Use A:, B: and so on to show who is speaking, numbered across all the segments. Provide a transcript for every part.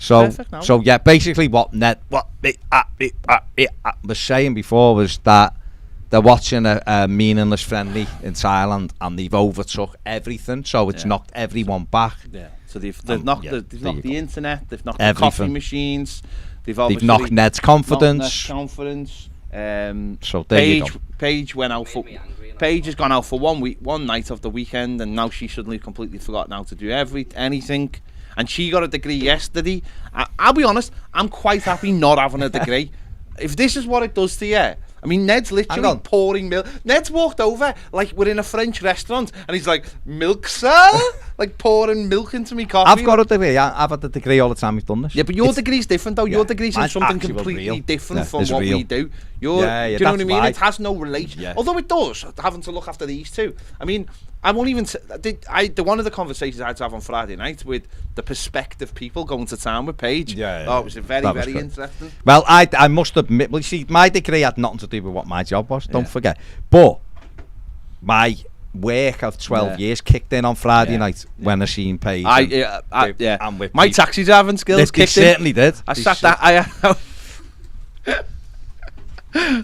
A: So yeah, basically what was saying before was that they're watching a meaningless friendly in Thailand and they've overtook everything, so it's knocked everyone back.
B: Yeah. So they've knocked the internet, they've knocked
A: everything.
B: The coffee machines, they've
A: knocked Ned's confidence.
B: So
A: there
B: Paige went out for. Paige has gone out for one night of the weekend, and now she's suddenly completely forgotten how to do anything. And she got a degree yesterday. I'll be honest, I'm quite happy not having a degree. If this is what it does to you, I mean, Ned's literally pouring milk. Ned's walked over like we're in a French restaurant, and he's like, "Milk, sir," like pouring milk into me coffee.
A: I've got a degree. I've had a degree all the time. We've done this.
B: Yeah, but your degree's different though. Your degree's in something completely different from what we do. Do you know what I mean? Why. It has no relation. Yeah. Although it does, having to look after these two. I mean, I won't even. One of the conversations I had to have on Friday night with the prospective people going to town with Paige. Oh, it was very interesting.
A: Well, I must admit, well, you see, my degree had nothing to do with what my job was. Don't forget, but my work of 12 years kicked in on Friday night when I seen Paige.
B: My taxi driving skills kicked in.
A: They certainly did.
B: I sat that.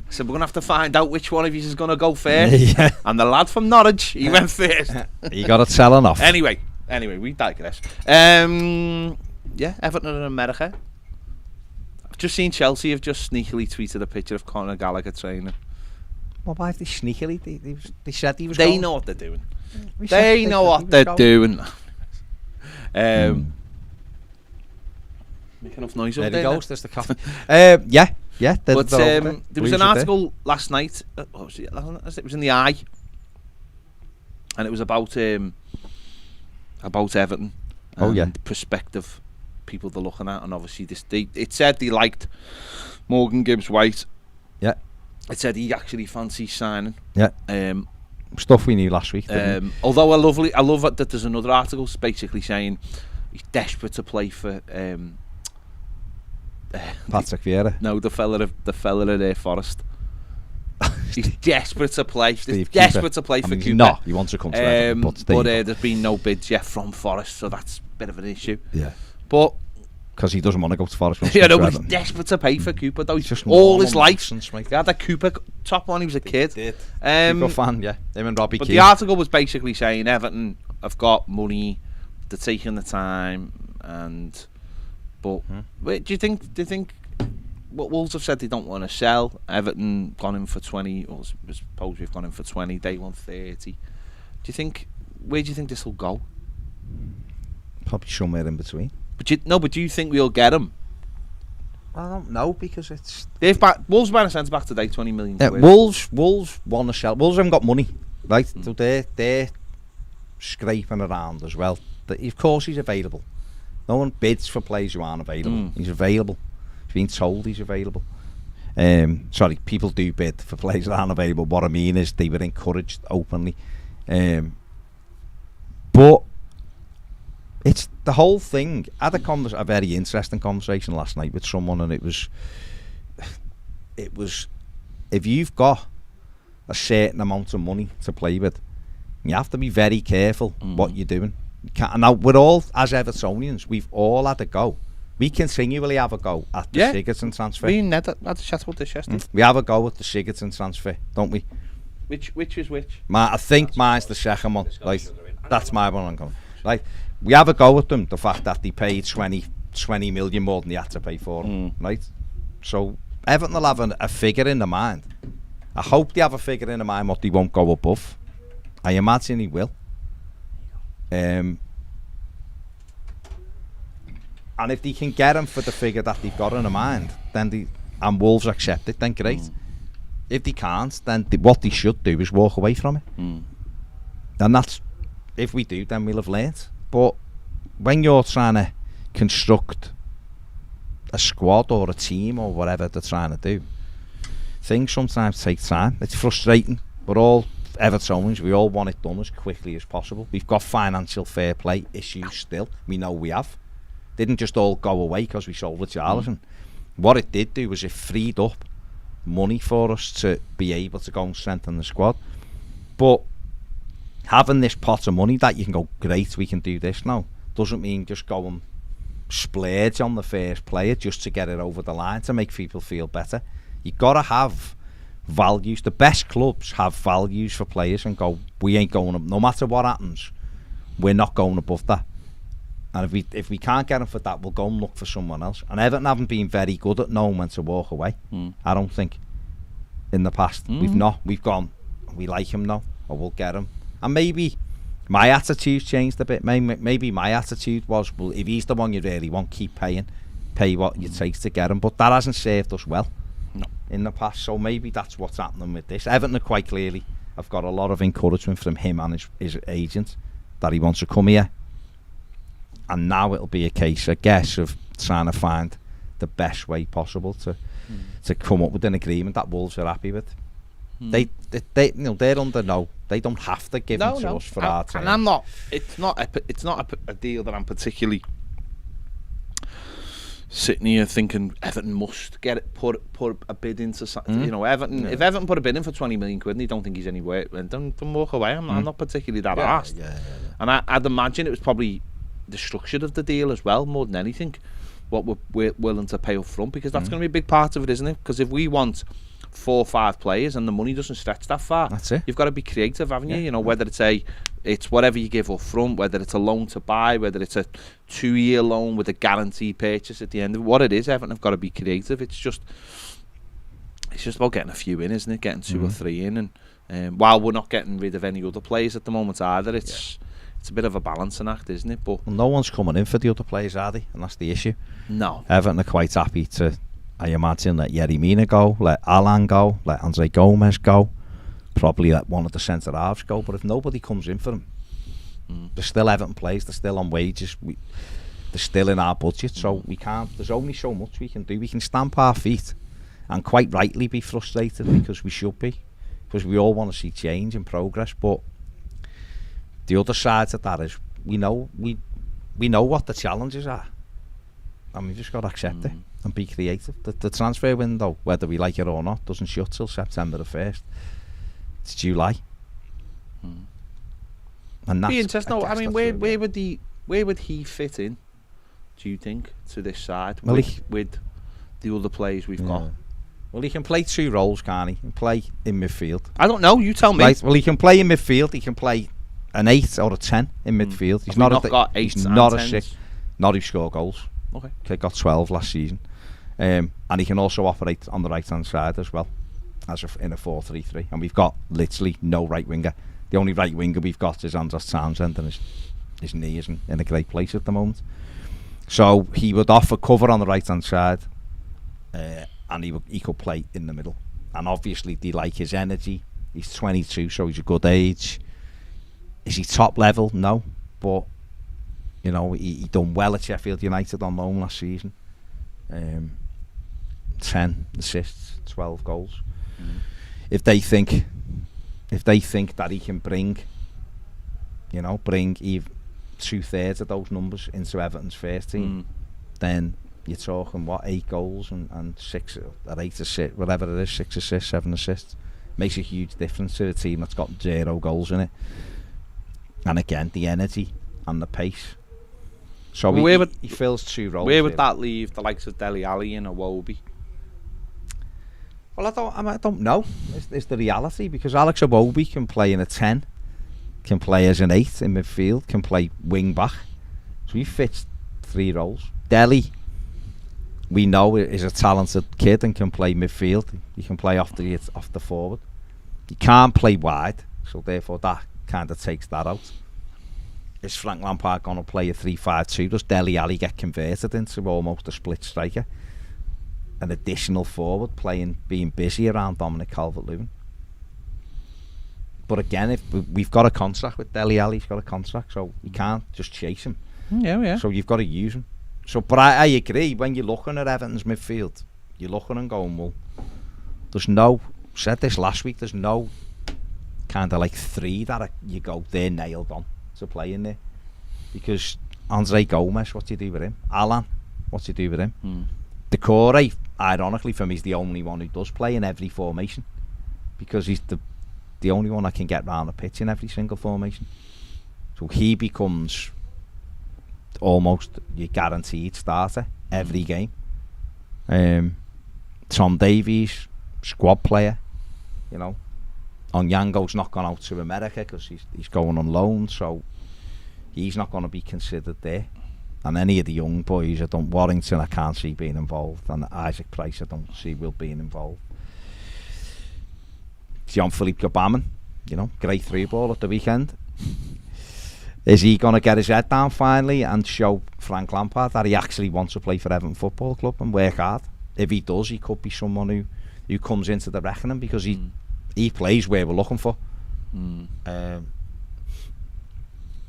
B: So we're going to have to find out which one of you is going to go first. And the lad from Norwich, he went first.
A: He got it selling off.
B: Anyway, we digress. Everton in America. I've just seen Chelsea have just sneakily tweeted a picture of Conor Gallagher training.
A: Well, why have they sneakily? They said he was
B: They know what they're doing. They know what they're doing. Make enough noise over there.
A: There he goes, there's the coffee. Yeah,
B: but there was an article last night. It was in the Eye, and it was about Everton. And prospective people they're looking at, and obviously it said they liked Morgan Gibbs-White.
A: Yeah,
B: it said he actually fancies signing.
A: Yeah, stuff we knew last week.
B: Although I love it that there's another article basically saying he's desperate to play for.
A: Patrick Vieira.
B: No, the fella at Forest. He's desperate to play. Desperate to play for Cooper.
A: No, he wants to come to Everton, but
B: there's been no bids yet from Forest, so that's a bit of an issue.
A: Yeah,
B: but
A: because he doesn't want to go to Forest.
B: But he's desperate to pay for Cooper. Though he's just all his life. He had a Cooper top when he was a kid.
A: He did. Cooper fan, yeah. Him and Robbie.
B: But the article was basically saying Everton have got money, they're taking the time, and. But wait, do you think what Wolves have said they don't want to sell? Everton gone in for 20, or suppose we've gone in for 20. They want 30. Where do you think this will go?
A: Probably somewhere in between.
B: But do you think we'll get them?
A: I don't know, because it's
B: Wolves buying a centre back today, 20 million.
A: Yeah, Wolves want to sell. Wolves haven't got money, right? So they're scraping around as well. Of course, he's available. No one bids for players who aren't available. He's available. He's been told he's available. Sorry, people do bid for players that aren't available. What I mean is they were encouraged openly. But it's the whole thing. I had a very interesting conversation last night with someone, and it was if you've got a certain amount of money to play with, you have to be very careful what you're doing. Now, we're all, as Evertonians, we've all had a go. We continually have a go at the Sigurdsson transfer.
B: We had a chat about this yesterday.
A: We have a go at the Sigurdsson transfer, don't we?
B: Which is which?
A: I think mine's the second one. Like, that's my one. I'm going. Like, we have a go at them. The fact that they paid 20 million more than they had to pay for them, right? So Everton will have a figure in their mind. I hope they have a figure in their mind what they won't go above. I imagine he will. And if they can get him for the figure that they've got in their mind, then and Wolves accept it, then great. If they can't, then what they should do is walk away from it. And that's, if we do, then we'll have learnt. But when you're trying to construct a squad or a team or whatever they're trying to do, things sometimes take time. It's frustrating. We're all Evertonians, we all want it done as quickly as possible. We've got financial fair play issues still. We know we have. Didn't just all go away because we sold Richarlison. What it did do was it freed up money for us to be able to go and strengthen the squad. But having this pot of money that you can go, great, we can do this now, doesn't mean just go and splurge on the first player just to get it over the line to make people feel better. You got to have values. The best clubs have values for players and go, we ain't going up. No matter what happens, we're not going above that. And if we can't get them for that, we'll go and look for someone else. And Everton haven't been very good at knowing when to walk away. I don't think. In the past, we've not. We've gone, we like him now, or we'll get him. And maybe my attitude's changed a bit. Maybe my attitude was, well, if he's the one you really want, keep paying. Pay what it takes to get him. But that hasn't served us well in the past. So maybe that's what's happening with this. Everton quite clearly have got a lot of encouragement from him and his agent that he wants to come here. And now it'll be a case, I guess, of trying to find the best way possible to come up with an agreement that Wolves are happy with. They they're under no. They don't have to give it to us for our team.
B: And I'm not. It's not a deal that I'm particularly sitting here thinking Everton must get it, put a bid into. You know, Everton. If Everton put a bid in for 20 million quid and they don't think he's anywhere, then don't walk away. I'm not particularly that arsed. And I'd imagine it was probably the structure of the deal as well, more than anything, what we're willing to pay up front, because that's going to be a big part of it, isn't it? Because if we want 4 or 5 players and the money doesn't stretch that far,
A: that's it.
B: You've got to be creative, haven't you? You know, whether it's whatever you give up front, whether it's a loan to buy, whether it's a 2-year loan with a guaranteed purchase at the end of it, what it is, Everton have got to be creative. It's just about getting a few in, isn't it? Getting 2 or 3 in, and while we're not getting rid of any other players at the moment either, it's a bit of a balancing act, isn't it? But
A: no one's coming in for the other players, are they? And that's the issue.
B: No.
A: Everton are quite happy to, I imagine, let Yerry Mina go, let Alan go, let Andre Gomez go, probably let one of the centre halves go. But if nobody comes in for them, they're still Everton players, they're still on wages, they're still in our budget, so we can't. There's only so much we can do. We can stamp our feet and quite rightly be frustrated, because we should be, because we all want to see change and progress. But the other side of that is we know what the challenges are, and we've just got to accept it and be creative. The transfer window, whether we like it or not, doesn't shut till September the 1st. It's July. And that's,
B: be interesting. I mean, where would he fit in, do you think, to this side,
A: well,
B: with the other players we've got?
A: Well, he can play 2 roles, can't he? He can play in midfield.
B: I don't know, you tell me.
A: Right, well, he can play in midfield. He can play an 8 or a 10 in midfield. He's not
B: got 8
A: he's not
B: and
A: a
B: 10s?
A: 6. Not who score goals.
B: Okay.
A: He got 12 last season. And he can also operate on the right hand side as well, as in a 4-3-3. And we've got literally no right winger. The only right winger we've got is Andros Townsend, and his knee isn't in a great place at the moment. So he would offer cover on the right hand side, and he could play in the middle. And obviously they like his energy. He's 22, so he's a good age. Is he top level? No, but you know, he done well at Sheffield United on loan last season. 10 assists, 12 goals. If they think that he can bring 2/3 of those numbers into Everton's first team, then you're talking 8 goals and 6 or 8 assists, whatever it is, 6 assists, 7 assists. Makes a huge difference to a team that's got 0 goals in it. And again, the energy and the pace. So he fills 2 roles.
B: Where would that leave the likes of Dele Alli and Iwobi?
A: Well, I don't know. It's the reality, because Alex Iwobi can play in a 10, can play as an 8 in midfield, can play wing back. So he fits 3 roles. Dele, we know, is a talented kid and can play midfield. He can play off the forward. He can't play wide, so therefore that kind of takes that out. Is Frank Lampard going to play a 3-5-2? Does Dele Alli get converted into almost a split striker? An additional forward being busy around Dominic Calvert-Lewin. But again, if we've got a contract with Dele Alli, he's got a contract, so you can't just chase him.
B: Yeah.
A: So you've got to use him. So, but I agree, when you're looking at Everton's midfield, you're looking and going, well, said this last week, there's no kind of like 3 that you go, they're nailed on to play in there. Because Andre Gomez, what do you do with him? Alan, what do you do with him? Decore, ironically for me, is the only one who does play in every formation, because he's the only one that can get round the pitch in every single formation. So he becomes almost your guaranteed starter every game. Tom Davies, squad player, you know. Onyango's not gone out to America because he's going on loan, so he's not going to be considered there. And any of the young boys, Warrington I can't see being involved, and Isaac Price I don't see Will being involved. Jean-Philippe Gbamin, you know, great through ball at the weekend. Is he going to get his head down finally and show Frank Lampard that he actually wants to play for Everton Football Club and work hard? If he does, he could be someone who comes into the reckoning, because he plays where we're looking for.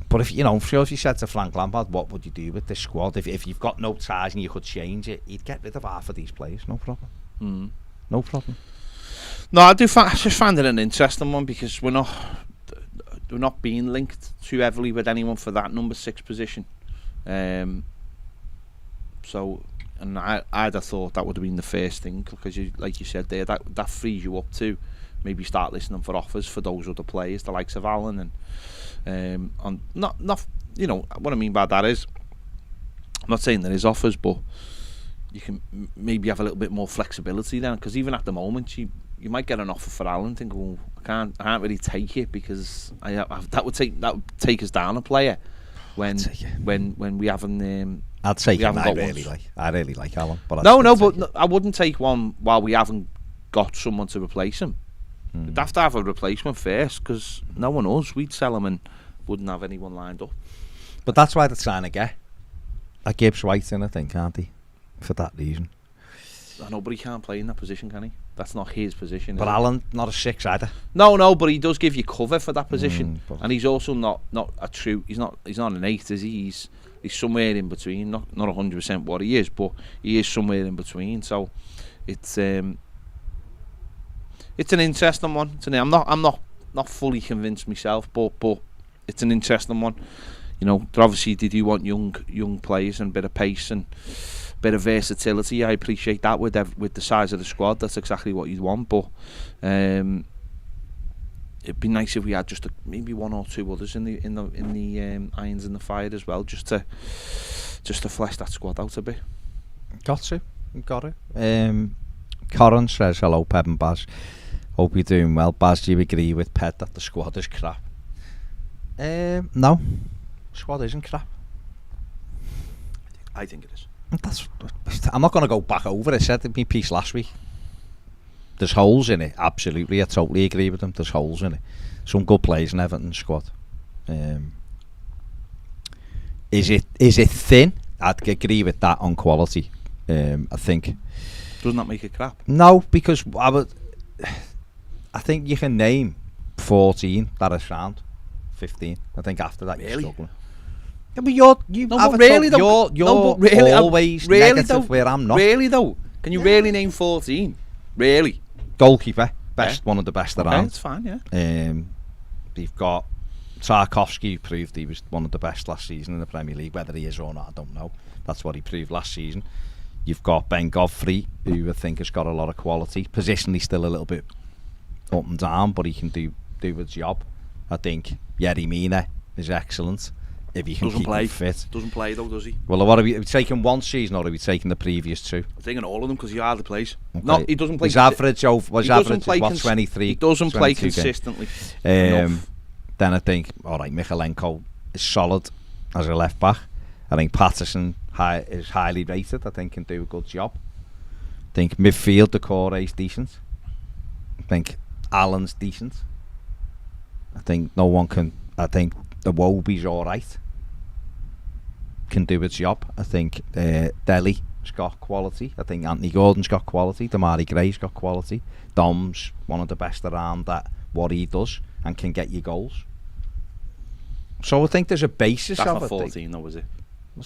A: But if you said to Frank Lampard, what would you do with this squad? If you've got no ties and you could change it, he'd get rid of half of these players, no problem. No problem.
B: No, I just find it an interesting one, because we're not being linked too heavily with anyone for that number 6 position. So, and I'd have thought that would have been the first thing, because like you said there, that frees you up to maybe start listening for offers for those other players, the likes of Allen and not you know what I mean by that is, I'm not saying there is offers, but you can maybe have a little bit more flexibility then, because even at the moment you might get an offer for Allen and think, well, I can't really take it, because that would take us down a player when we haven't.
A: I'd take him. I really like Allen, but
B: I wouldn't take one while we haven't got someone to replace him. We'd have to have a replacement first, because no one else. We'd sell him and wouldn't have anyone lined up.
A: But that's why they're trying to get a Gibbs-White in, I think, aren't they? For that reason.
B: I know, but he can't play in that position, can he? That's not his position.
A: But Allen, not a 6 either.
B: No, but he does give you cover for that position, and he's also not a true. He's not an 8, is he? He's somewhere in between. Not 100% what he is, but he is somewhere in between. So it's an interesting one. I'm not fully convinced myself, but it's an interesting one. You know, obviously they do want young players and a bit of pace and a bit of versatility. I appreciate that with the size of the squad. That's exactly what you'd want. But it'd be nice if we had just maybe 1 or 2 others in the irons in the fire as well, just to flesh that squad out a bit. Got it.
A: Corin says, hello Peb and Baz, hope you're doing well. Baz, do you agree with Ped that the squad is crap? No, squad isn't crap.
B: I think it is.
A: I'm not going to go back over it. I said in my piece last week, there's holes in it. Absolutely, I totally agree with them. There's holes in it. Some good players in Everton's squad. Is it thin? I'd agree with that on quality. I think.
B: Doesn't that make it crap?
A: No, because I think you can name 14 that are sound. 15. I think after that you're struggling. Yeah, but you're always negative where I'm not.
B: Really though? Can you really name 14? Really?
A: Goalkeeper, best, one of the best around.
B: It's fine, yeah.
A: You've got Tarkovsky, who proved he was one of the best last season in the Premier League. Whether he is or not, I don't know. That's what he proved last season. You've got Ben Godfrey, who I think has got a lot of quality. Positionally still a little bit up and down, but he can do the job. I think Yerry Mina is excellent. If he can keep him fit.
B: Doesn't play though, does he?
A: Well, what have we taken one season, or have we taken the previous 2?
B: I'm taking all of them because he hardly plays.
A: Okay.
B: No, he doesn't play.
A: His average is 23.
B: He doesn't play consistently.
A: Then I think, all right, Michalenko is solid as a left back. I think Patterson is highly rated. I think can do a good job. I think midfield, the core is decent. I think Allen's decent. I think no one can. I think the Wobie's all right. Can do its job. I think Delhi's got quality. I think Anthony Gordon's got quality. Damari Gray's got quality. Dom's one of the best around at what he does and can get you goals. So I think there's a basis.
B: That's
A: of
B: not
A: it.
B: 14 though, was it?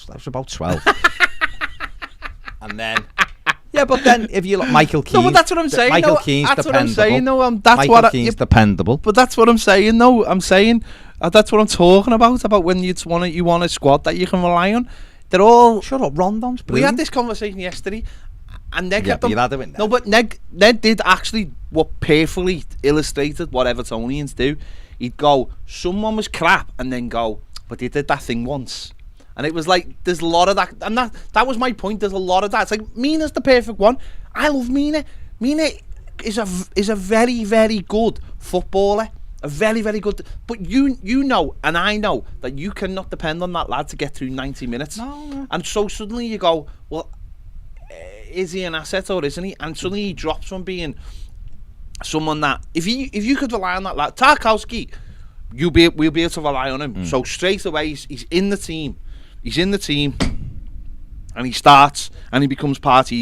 A: That was about 12. And then yeah, but then if you look, Michael Keane.
B: No, but that's what I'm saying.
A: Michael Keane's dependable.
B: What I'm saying. No,
A: Michael Keane's dependable.
B: But that's what I'm saying. No, I'm saying that's what I'm talking about. About when you want a squad that you can rely on. They're all.
A: Shut up, Rondon's brilliant.
B: We had this conversation yesterday, and Ned kept them.
A: No,
B: but Ned did actually what perfectly illustrated what Evertonians do. He'd go, someone was crap, and then go, but they did that thing once. And it was like, there's a lot of that. And that was my point. There's a lot of that. It's like, Mina's the perfect one. I love Mina. Mina is a very, very good footballer. A very, very good. But you know, and I know, that you cannot depend on that lad to get through 90 minutes.
A: No.
B: And so suddenly you go, well, is he an asset or isn't he? And suddenly he drops from being someone that, if you could rely on that lad, Tarkowski, we'll be able to rely on him. So straight away, he's in the team. He's in the team, and he starts, and he becomes part of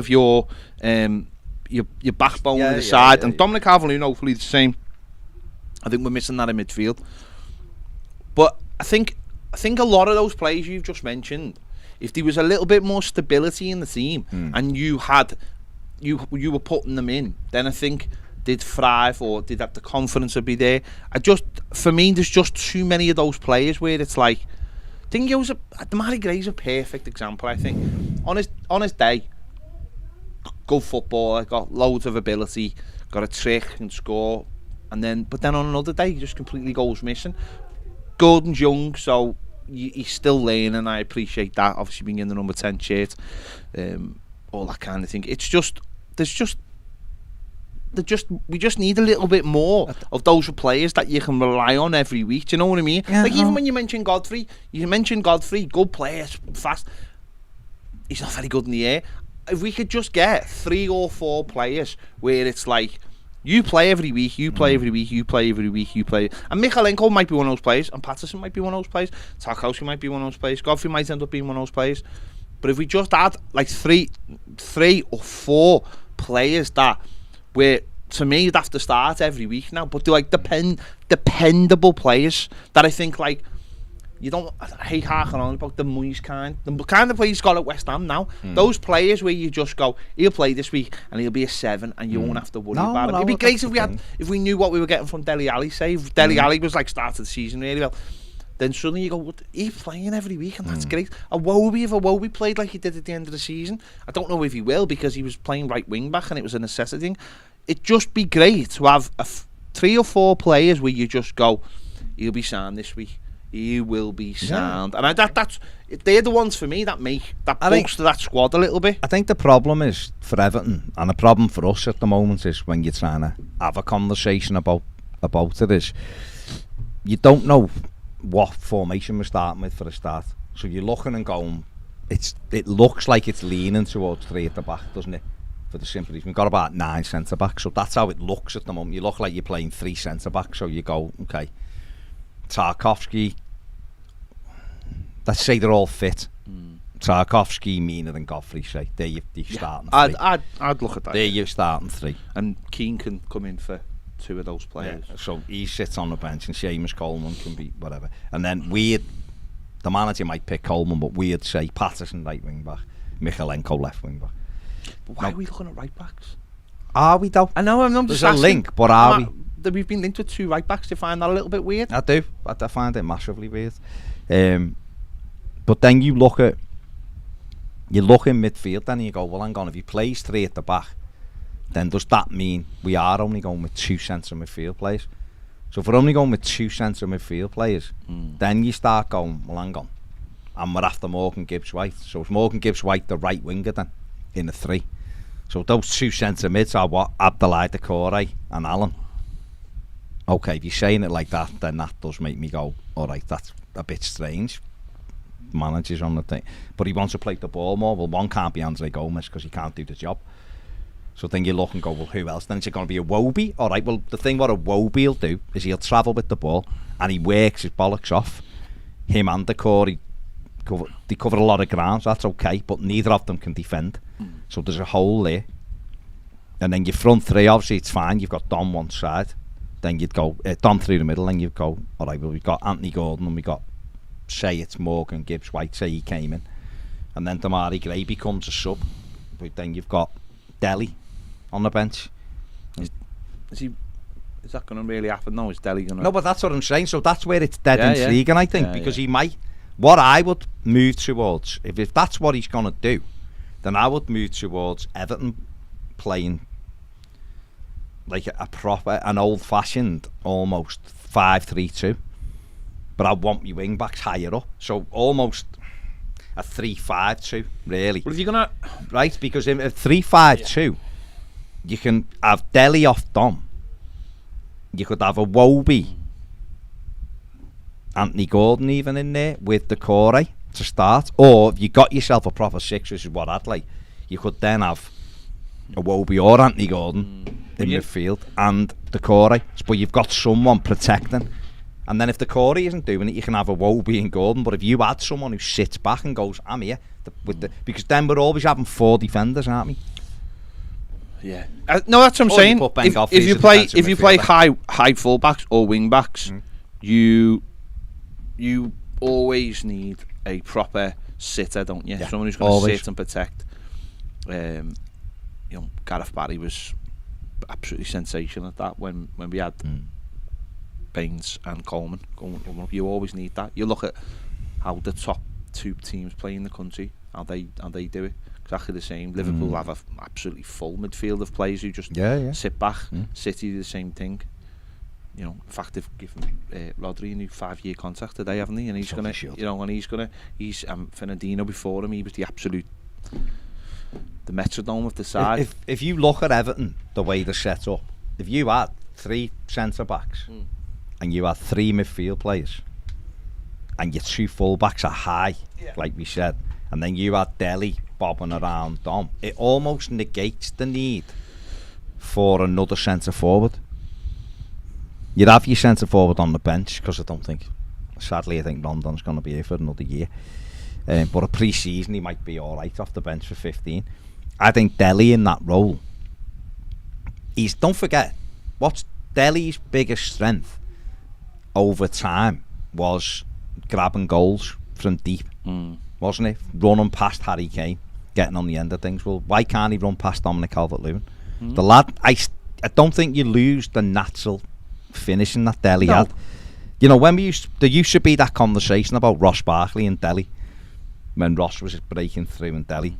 B: your backbone of the side. And Dominic Calvert-Lewin, hopefully the same. I think we're missing that in midfield. But I think a lot of those players you've just mentioned, if there was a little bit more stability in the team, and you were putting them in, then I think they'd thrive, or they'd have the confidence to be there. For me, there's just too many of those players where it's like, Demarai Gray's a perfect example, I think. On his day, good footballer, got loads of ability, got a trick and score, but then on another day he just completely goes missing. Gordon's young, so he's still learning, and I appreciate that. Obviously being in the number 10 shirt, all that kind of thing. It's just we just need a little bit more of those players that you can rely on every week. Do you know what I mean?
A: Yeah,
B: like even when you mentioned Godfrey, good players, fast. He's not very good in the air. If we could just get 3 or 4 players where it's like, you play every week, you play every week, you play every week, you play. And Michalenko might be one of those players, and Patterson might be one of those players, Tarkowski might be one of those players, Godfrey might end up being one of those players. But if we just add like 3 or 4 players that, where to me you'd have to start every week now, but they're like dependable players that I think, like, you don't, I hate harking on about the Moyes kind of players he's got at West Ham now. Those players where you just go, he'll play this week and he'll be a 7 and you won't have to worry about him. It'd be great if we knew what we were getting from Dele Alli. Say if Dele Alli was like started the season really well, then suddenly you go, well, he's playing every week, and that's great. If Iwobi played like he did at the end of the season, I don't know if he will, because he was playing right wing back and it was a necessity. It'd just be great to have 3 or 4 players where you just go, he'll be sound this week. He will be sound. And they're the ones for me that bolster that squad a little bit.
A: I think the problem is for Everton, and the problem for us at the moment is when you're trying to have a conversation about it, is you don't know what formation we're starting with for a start. So you're looking and going, it looks like it's leaning towards 3 at the back, doesn't it? For the simple reason, we've got about 9 centre backs, so that's how it looks at the moment. You look like you're playing 3 centre backs, so you go, okay, Tarkowski, let's say they're all fit. Tarkowski, Mina and Godfrey, say they're starting 3.
B: I'd look at that.
A: They're your starting 3,
B: and Keane can come in for 2 of those players.
A: Yeah, so he sits on the bench, and Seamus Coleman can be whatever. And then the manager might pick Coleman, but we'd say Patterson right wing back, Michalenko left wing back.
B: But why are we looking at right backs?
A: Are we though?
B: I know, I'm just
A: There's a link, but are we?
B: We've been linked with 2 right backs. Do you find that a little bit weird?
A: I do. I find it massively weird. But then you look in midfield, then you go, well, hang on, if he plays 3 at the back, then does that mean we are only going with 2 centre midfield players? So if we're only going with 2 centre midfield players, then you start going, well, hang on, and we're after Morgan Gibbs-White. So is Morgan Gibbs-White the right winger then in a 3? So those 2 centre mids are what? Abdoulaye Doucouré and Allen. Okay, if you're saying it like that, then that does make me go, all right, that's a bit strange. Manager's on the thing, but he wants to play the ball more. Well, one can't be Andre Gomez because he can't do the job. So then you look and go, well, who else? Then it's going to be Iwobi. All right, well, the thing what Iwobi will do is he'll travel with the ball and he works his bollocks off. Him and Doucouré, they cover a lot of ground, so that's okay, but neither of them can defend. So there's a hole there. And then your front 3, obviously it's fine. You've got Don one side. Then you'd go Don through the middle, and you'd go, all right, well, we've got Anthony Gordon, and we got, say it's Morgan Gibbs-White, say he came in, and then Demarai Gray becomes a sub, but then you've got Dele on the bench.
B: Is that going to really happen? No, is Dele going to?
A: No, but that's what I'm saying. So that's where it's dead intriguing, I think, because he might. What I would move towards, if that's what he's going to do, then I would move towards Everton playing like a proper, an old-fashioned, almost 5-3-2. but I want my wing backs higher up. So almost a 3-5-2, really.
B: Well, if you're gonna
A: right, because in a 3-5-2, you can have Dele off Dom. You could have a Wobie, Anthony Gordon even in there with Decore to start. Or if you got yourself a proper six, which is what I'd like, you could then have a Wobie or Anthony Gordon in midfield and Decore. But you've got someone protecting. And then if Decore isn't doing it, you can have a Wobie and Gordon. But if you add someone who sits back and goes, I'm here, because then we're always having 4 defenders, aren't we?
B: Yeah. No, that's what I'm saying. If you play high fullbacks or wing backs, you always need a proper sitter, don't you? Someone who's going to sit and protect. Gareth Barry was absolutely sensational at that when we had Baines and Coleman going up. You always need that. You look at how the top 2 teams play in the country, how they do it. Exactly the same. Liverpool have an absolutely full midfield of players who just sit back. City do the same thing. In fact, they've given Rodri a new 5-year contract today, haven't they? And he's gonna, he's Fernandinho before him. He was the metronome of the side.
A: If you look at Everton, the way they're set up, if you had 3 centre backs and you had 3 midfield players, and your 2 full backs are high, like we said, and then you had Dele bobbing around Dom, it almost negates the need for another centre forward. You'd have your centre forward on the bench, because sadly I think Rondon's going to be here for another year, but a pre-season he might be alright off the bench for 15. I think Dele in that role, don't forget, what's Dele's biggest strength over time was grabbing goals from deep, wasn't it? Running past Harry Kane, getting on the end of things. Well, why can't he run past Dominic Calvert-Lewin? The lad, I don't think you lose the natural finishing that Dele had. When there used to be that conversation about Ross Barkley and Dele, when Ross was breaking through in Dele,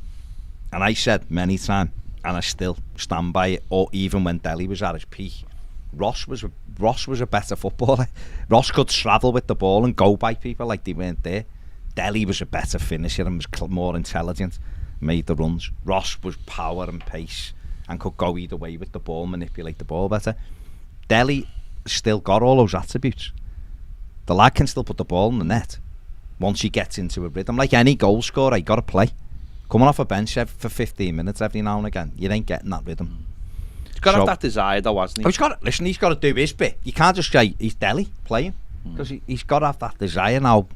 A: and I said many times, and I still stand by it, or even when Dele was at his peak, Ross was a better footballer. Ross could travel with the ball and go by people like they weren't there. Dele was a better finisher and was more intelligent, made the runs. Ross was power and pace and could go either way with the ball, manipulate the ball better. Dele still got all those attributes. The lad can still put the ball in the net once he gets into a rhythm. Like any goal scorer, he got to play. Coming off a bench for 15 minutes every now and again, you ain't getting that rhythm.
B: He's got to have that desire though, hasn't he?
A: He's got to do his bit. You can't just say he's Dele playing, because he's got to have that desire now.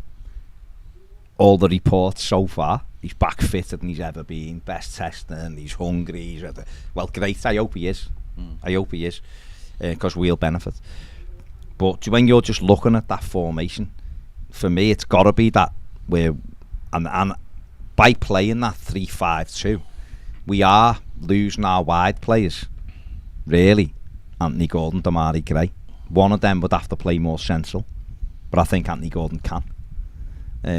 A: All the reports so far, he's back fitter than he's ever been, best testing, he's hungry, well, great, I hope he is. I hope he is, because we'll benefit. But when you're just looking at that formation, for me it's got to be that where, and by playing that 3-5-2, we are losing our wide players, really. Anthony Gordon, Damari Gray, one of them would have to play more central, but I think Anthony Gordon can.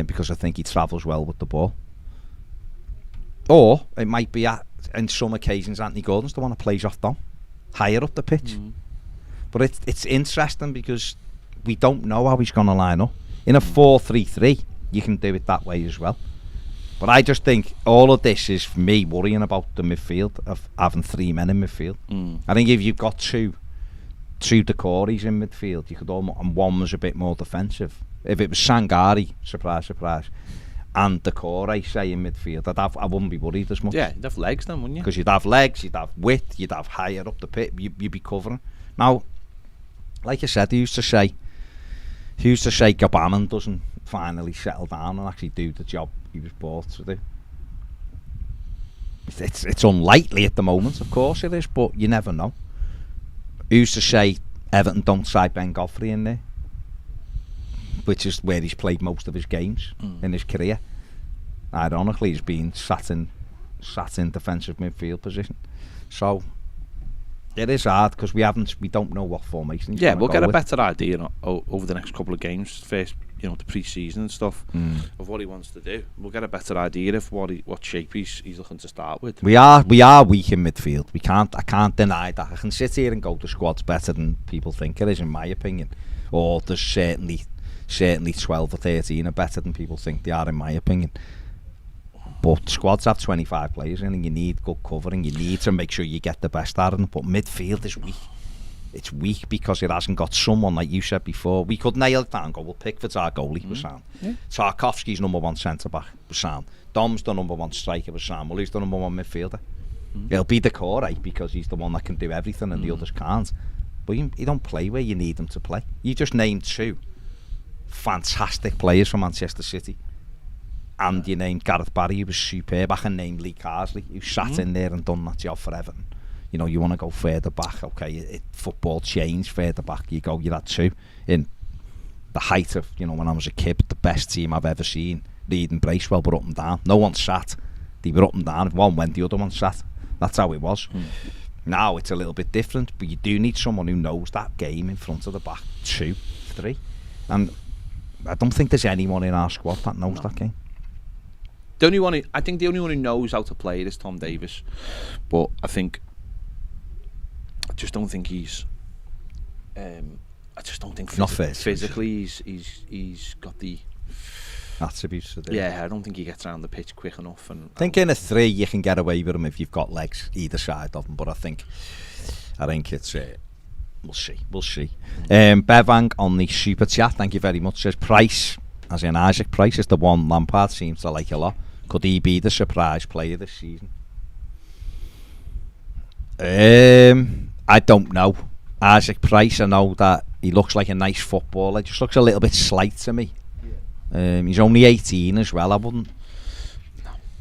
A: Because I think he travels well with the ball. Or it might be in some occasions Anthony Gordon's the one that plays off Dom, higher up the pitch. But it's interesting because we don't know how he's going to line up. In a 4-3-3, you can do it that way as well. But I just think all of this is for me worrying about the midfield, of having 3 men in midfield. I think if you've got two Decore's in midfield, you could almost, and one was a bit more defensive. If it was Sangari, surprise, and Decore, say, in midfield, I wouldn't be worried as much.
B: Yeah, you'd have legs then, wouldn't you?
A: Because you'd have legs, you'd have width, you'd have higher up the pit, you'd be covering. Now, like I said, he used to say Gabaman doesn't finally settle down and actually do the job he was brought to do. It's unlikely at the moment, of course it is, but you never know. He used to say Everton don't try Ben Godfrey in there, which is where he's played most of his games in his career. Ironically, he's been sat in defensive midfield position. So it is hard because we don't know what formation he's going to go with.
B: We'll get a better idea over the next couple of games, first, the pre-season and stuff, of what he wants to do. We'll get a better idea of what shape he's looking to start with.
A: We are weak in midfield. I can't deny that. I can sit here and go, the squad's better than people think it is, in my opinion. Or there's certainly certainly 12 or 13 are better than people think they are, in my opinion. But squads have 25 players in, and you need good cover, and you need to make sure you get the best out of them. But midfield is weak. It's weak because it hasn't got someone, like you said before. We could nail it down and go, well, Pickford's our goalie, was sound. Yeah. Tarkovsky's number one centre-back, was sound. Dom's the number one striker, was sound. Well, he's the number one midfielder. He'll be the core, right, because he's the one that can do everything and the others can't. But you don't play where you need them to play. You just named two fantastic players from Manchester City. And you named Gareth Barry, who was superb. I can name Lee Carsley, who sat in there and done that job for Everton. You know, you want to go further back, okay, football changed further back. You had two in the height of, you know, when I was a kid, the best team I've ever seen. Reed and Bracewell were up and down. No one sat. They were up and down. If one went, the other one sat. That's how it was. Now it's a little bit different, but you do need someone who knows that game in front of the back. 2, 3. And I don't think there's anyone in our squad that knows that game.
B: I think the only one who knows how to play it is Tom Davies. But I just don't think he's. I just don't think physically he's got the
A: attributes.
B: I don't think he gets around the pitch quick enough. And
A: I think in a 3 you can get away with him if you've got legs either side of him. But I think it's. We'll see. Bevang on the super chat, thank you very much. Says Price, as in Isaac Price, is the one Lampard seems to like a lot. Could he be the surprise player this season? I don't know. Isaac Price, I know that he looks like a nice footballer. Just looks a little bit slight to me. He's only 18 as well. I wouldn't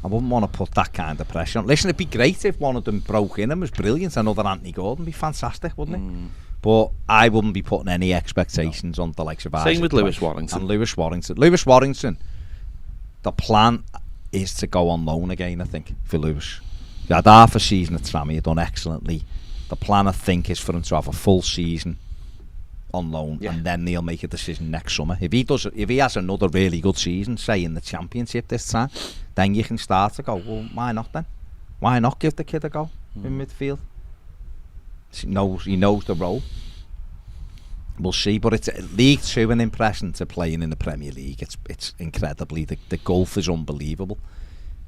A: want to put that kind of pressure on. Listen, it'd be great if one of them broke in and was brilliant. Another Anthony Gordon would be fantastic, wouldn't it? But I wouldn't be putting any expectations on the likes of Isaac.
B: Same with Lewis Warrington.
A: And Lewis Warrington, the plan is to go on loan again, I think, for Lewis. He had half a season at Trammy, he'd done excellently. The plan, I think, is for him to have a full season on loan, and then they'll make a decision next summer. If he has another really good season, say in the Championship this time, then you can start to go, well, why not then? Why not give the kid a go in midfield? He knows the role. We'll see, but it's League 2 an impression to playing in the Premier League. It's incredibly, the gulf is unbelievable.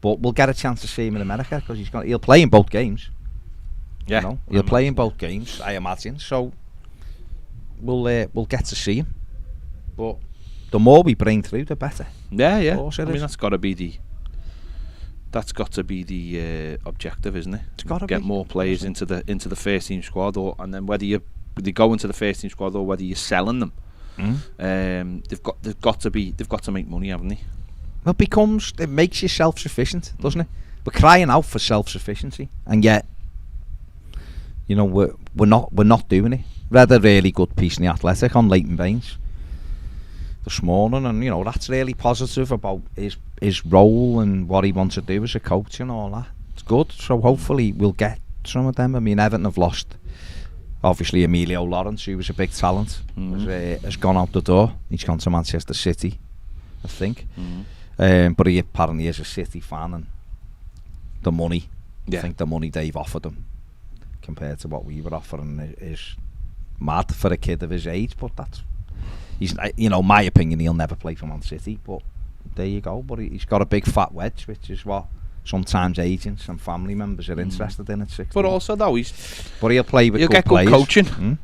A: But we'll get a chance to see him in America because he'll play in both games.
B: Yeah,
A: you know? He'll play in both games, I imagine. So we'll get to see him. But the more we bring through, the better.
B: Yeah. I mean, that's got to be the objective, isn't it? It's got to get more players into the first team squad, and then whether they go into the first team squad or whether you're selling them, they've got to make money, haven't they?
A: Well, it makes you self-sufficient, doesn't it? We're crying out for self-sufficiency, and yet, you know, we're not doing it. Read a really good piece in The Athletic on Leighton Baines this morning, and you know, that's really positive about his role and what he wants to do as a coach and all that. It's good. So hopefully we'll get some of them. I mean, Everton have lost, obviously, Emilio Lawrence, who was a big talent, has gone out the door. He's gone to Manchester City, I think. But he apparently is a City fan, and the money, I think the money they've offered him compared to what we were offering is mad for a kid of his age. But he's, you know, my opinion, he'll never play for Man City. But there you go. But he's got a big fat wedge, which is what sometimes agents and family members are interested in at 16.
B: But also, though,
A: he'll play with good players.
B: Good coaching.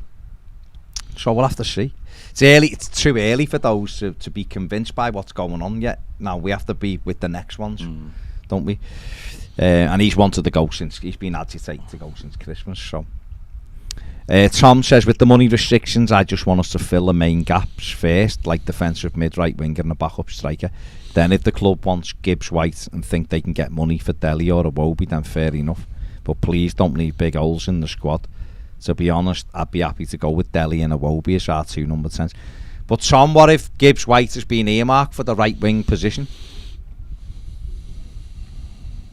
A: So we'll have to see. It's too early for those to be convinced by what's going on yet. Now we have to be with the next ones, don't we? And he's wanted to go he's been agitated to go since Christmas. So Tom says, with the money restrictions, I just want us to fill the main gaps first, like defensive mid, right winger and a backup striker. Then if the club wants Gibbs-White and think they can get money for Dele or Iwobi, then fair enough. But please don't leave big holes in the squad. To be honest, I'd be happy to go with Dele and Iwobi as our 2 number 10s. But Tom, what if Gibbs-White has been earmarked for the right wing position?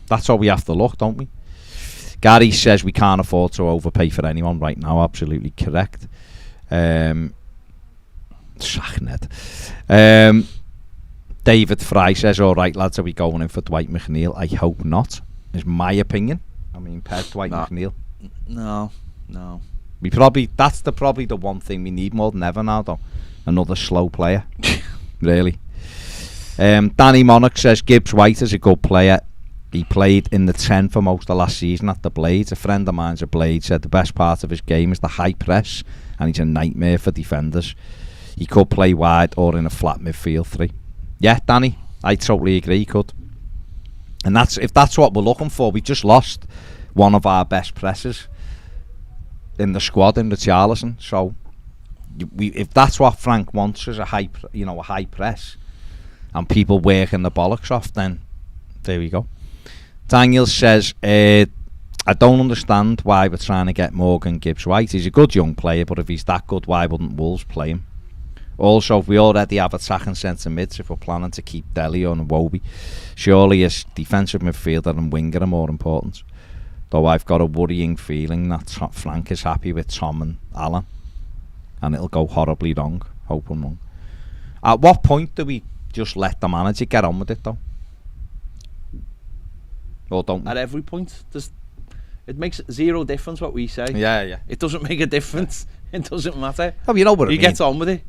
A: That's how we have to look, don't we? Gary says we can't afford to overpay for anyone right now. Absolutely correct. David Fry says, all right, lads, are we going in for Dwight McNeil? I hope not, is my opinion. I mean, Dwight McNeil.
B: No.
A: That's probably the one thing we need more than ever now, though. Another slow player. really. Danny Monarch says Gibbs-White is a good player. He played in the 10 for most of last season at the Blades. A friend of mine's a Blade said the best part of his game is the high press, and he's a nightmare for defenders. He could play wide or in a flat midfield 3. Yeah, Danny, I totally agree, he could. And if that's what we're looking for. We just lost one of our best pressers in the squad in Richarlison. So if that's what Frank wants, is a high press, and people working the bollocks off, then there we go. Daniel says, I don't understand why we're trying to get Morgan Gibbs-White. He's a good young player, but if he's that good, why wouldn't Wolves play him? Also, if we already have attacking centre mids, if we're planning to keep Dele and Iwobi, surely a defensive midfielder and winger are more important. Though I've got a worrying feeling that Frank is happy with Tom and Alan, and it'll go horribly wrong. Hope I'm wrong. At what point do we just let the manager get on with it, though? Or don't we?
B: At every point. It makes zero difference what we say.
A: Yeah.
B: It doesn't make a difference. It doesn't matter.
A: Oh, you know what I
B: mean.
A: He
B: gets on with it.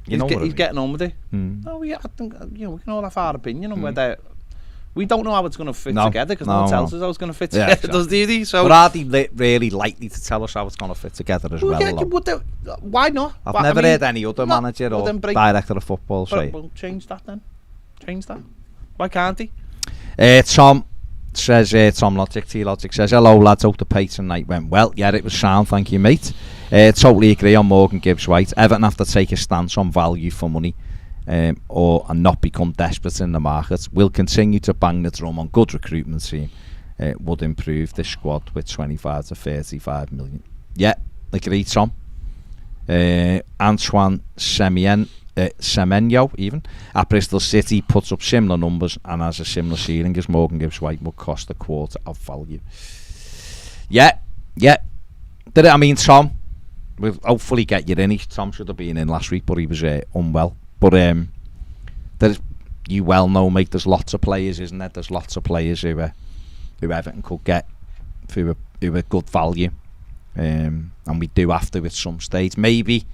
A: He's
B: getting on with it. Oh yeah, I think we can all have our opinion on whether we don't know how it's going to fit together, because no one tells us how it's going to fit together. Exactly. Does he? So,
A: but are they really likely to tell us how it's going to fit together as well?
B: Why not?
A: I've never heard any other manager or director of football say.
B: Well, change that then. Change that. Why can't he?
A: Tom says, Tom Logic, T-Logic says, hello lads, hope the Payton night went well. Yeah, it was sound, thank you mate. Totally agree on Morgan Gibbs-White. Everton have to take a stance on value for money, and not become desperate in the market. We'll continue to bang the drum on good recruitment team. Would improve the squad with 25 to 35 million. Yeah, agree Tom. Antoine Semenyo even at Bristol City puts up similar numbers and has a similar ceiling as Morgan Gibbs-White, will cost a quarter of value. Yeah. I mean, Tom, we'll hopefully get you in. Tom should have been in last week, but he was unwell. But there's, you well know, mate, there's lots of players, isn't there? There's lots of players who Everton could get who are good value, and we do have to at some stage. Maybe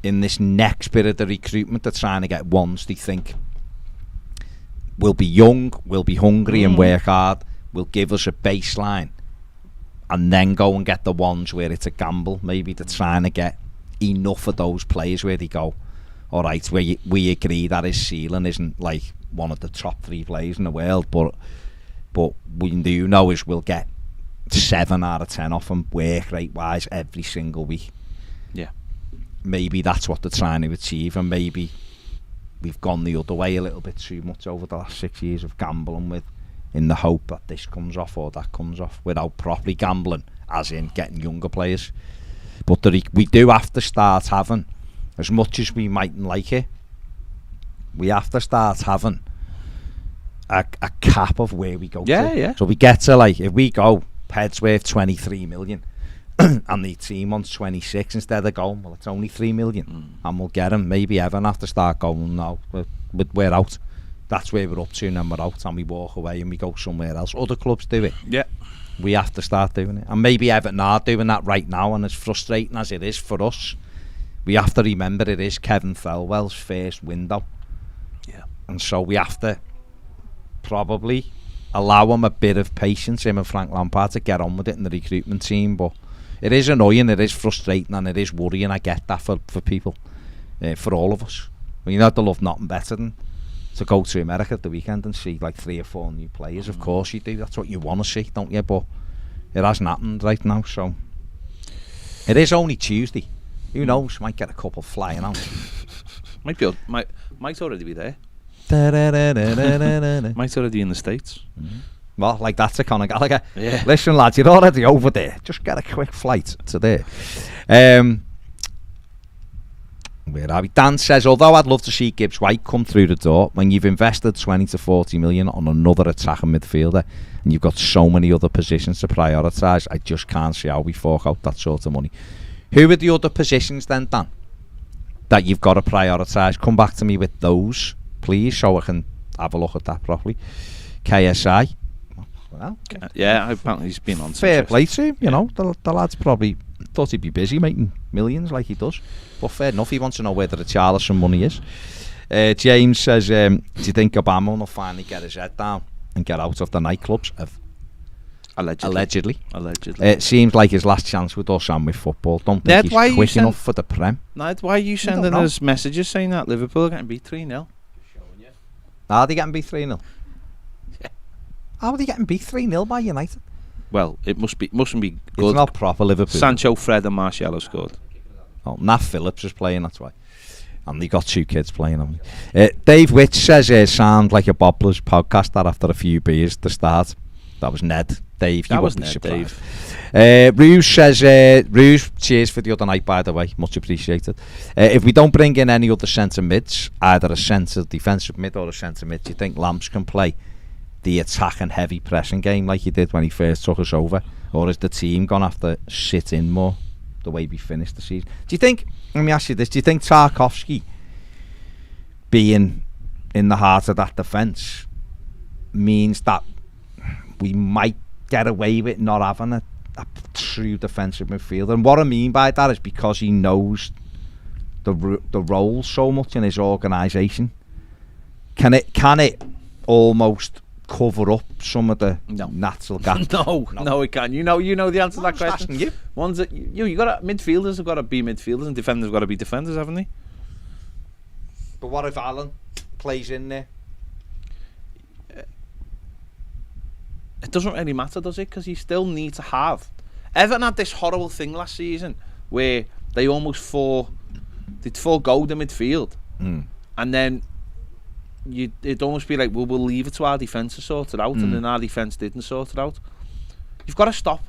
A: in this next bit of the recruitment, they're trying to get ones they think will be young, will be hungry and work hard, will give us a baseline, and then go and get the ones where it's a gamble. Maybe they're trying to get enough of those players where they go, all right, we agree that his ceiling isn't like one of the top 3 players in the world, but we do know is we'll get 7 out of 10 off him work rate wise every single week.
B: Yeah.
A: Maybe that's what they're trying to achieve, and maybe we've gone the other way a little bit too much over the last 6 years of gambling with, in the hope that this comes off or that comes off, without properly gambling, as in getting younger players. But we do have to start having, as much as we mightn't like it, we have to start having a cap of where we go to.
B: Yeah.
A: So we get to, like, if we go heads worth 23 million and the team wants 26, instead of going, well, it's only 3 million and we'll get him. Maybe Everton have to start going, no, we're out. That's where we're up to, and then we're out and we walk away and we go somewhere else. Other clubs do it.
B: Yeah.
A: We have to start doing it. And maybe Everton are doing that right now, and as frustrating as it is for us, we have to remember it is Kevin Thelwell's first window.
B: Yeah.
A: And so we have to probably allow him a bit of patience, him and Frank Lampard, to get on with it in the recruitment team. But it is annoying, it is frustrating, and it is worrying. I get that for people, for all of us. You know, they love nothing better than to go to America at the weekend and see like 3 or 4 new players. Of course you do, that's what you want to see, don't you? But it hasn't happened right now, so it is only Tuesday. Who knows, might get a couple flying out.
B: Might already be there. Might already in the States.
A: Well, like that's a Conor Gallagher.
B: Yeah.
A: Listen lads, you're already over there, just get a quick flight to there. Where are we? Dan says, although I'd love to see Gibbs-White come through the door, when you've invested 20 to 40 million on another attacking midfielder and you've got so many other positions to prioritise, I just can't see how we fork out that sort of money. Who are the other positions then, Dan, that you've got to prioritise? Come back to me with those, please, so I can have a look at that properly. KSI. Well,
B: yeah, apparently he's been on.
A: Fair play to him, you know. The lad's probably thought he'd be busy making millions like he does. But fair enough, he wants to know where the Richarlison money is. James says, do you think Obama will finally get his head down and get out of the nightclubs? Allegedly. It seems like his last chance with us and with football. Don't think he's quick enough for the Prem.
B: Ned, why are you sending us messages saying that Liverpool are getting beat 3-0?
A: Are they getting beat 3-0? Yeah. How are they getting beat 3-0 by United?
B: Well, it mustn't be good.
A: It's not proper Liverpool.
B: Sancho, Fred and Martial have scored.
A: Oh, Nat Phillips is playing, that's why. And they got 2 kids playing on Dave Witch says sound like a Bobblers podcaster after a few beers to start. That was Ned. Dave,
B: that was Ned, Dave.
A: Ruse says, Ruse, cheers for the other night, by the way. Much appreciated. If we don't bring in any other centre mids, either a centre defensive mid or a centre mid, do you think Lamps can play the attack and heavy pressing game like he did when he first took us over? Or is the team going to have to sit in more the way we finished the season? Do you think, let me ask you this, do you think Tarkowski being in the heart of that defence means that we might get away with not having a true defensive midfielder? And what I mean by that is because he knows the role so much in his organisation. Can it almost cover up some of the natural gaps?
B: No, it can. You know the answer to that question.
A: You.
B: Ones that you got midfielders have got to be midfielders and defenders have got to be defenders, haven't they?
A: But what if Alan plays in there?
B: It doesn't really matter, does it? Because you still need to have. Everton had this horrible thing last season where they almost they'd forego the midfield, and then it'd almost be like, well, we'll leave it to our defence to sort it out, and then our defence didn't sort it out. You've got to stop.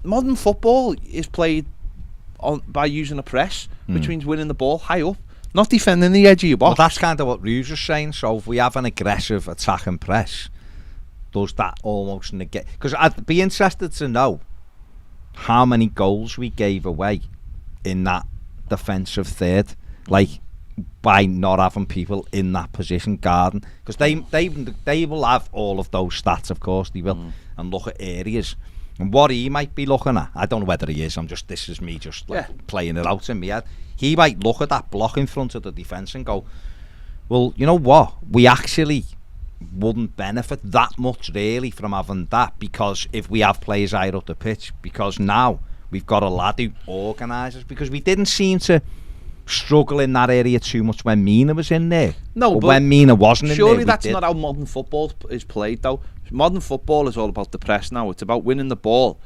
B: Modern football is played by using a press, which means winning the ball high up, not defending the edge of your box.
A: Well, that's kind of what Ruse was saying. So if we have an aggressive attack and press, does that almost negate? Because I'd be interested to know how many goals we gave away in that defensive third, like by not having people in that position guarding. Because they will have all of those stats, of course they will, and look at areas. And what he might be looking at, I don't know whether he is, this is me just playing it out in my head. He might look at that block in front of the defence and go, well, you know what, we actually wouldn't benefit that much really from having that, because if we have players higher up the pitch, because now we've got a lad who organises, because we didn't seem to struggle in that area too much when Mina was in there.
B: No, but
A: when Mina wasn't in there,
B: surely that's not how modern football is played though. Modern football is all about the press now. It's about winning the ball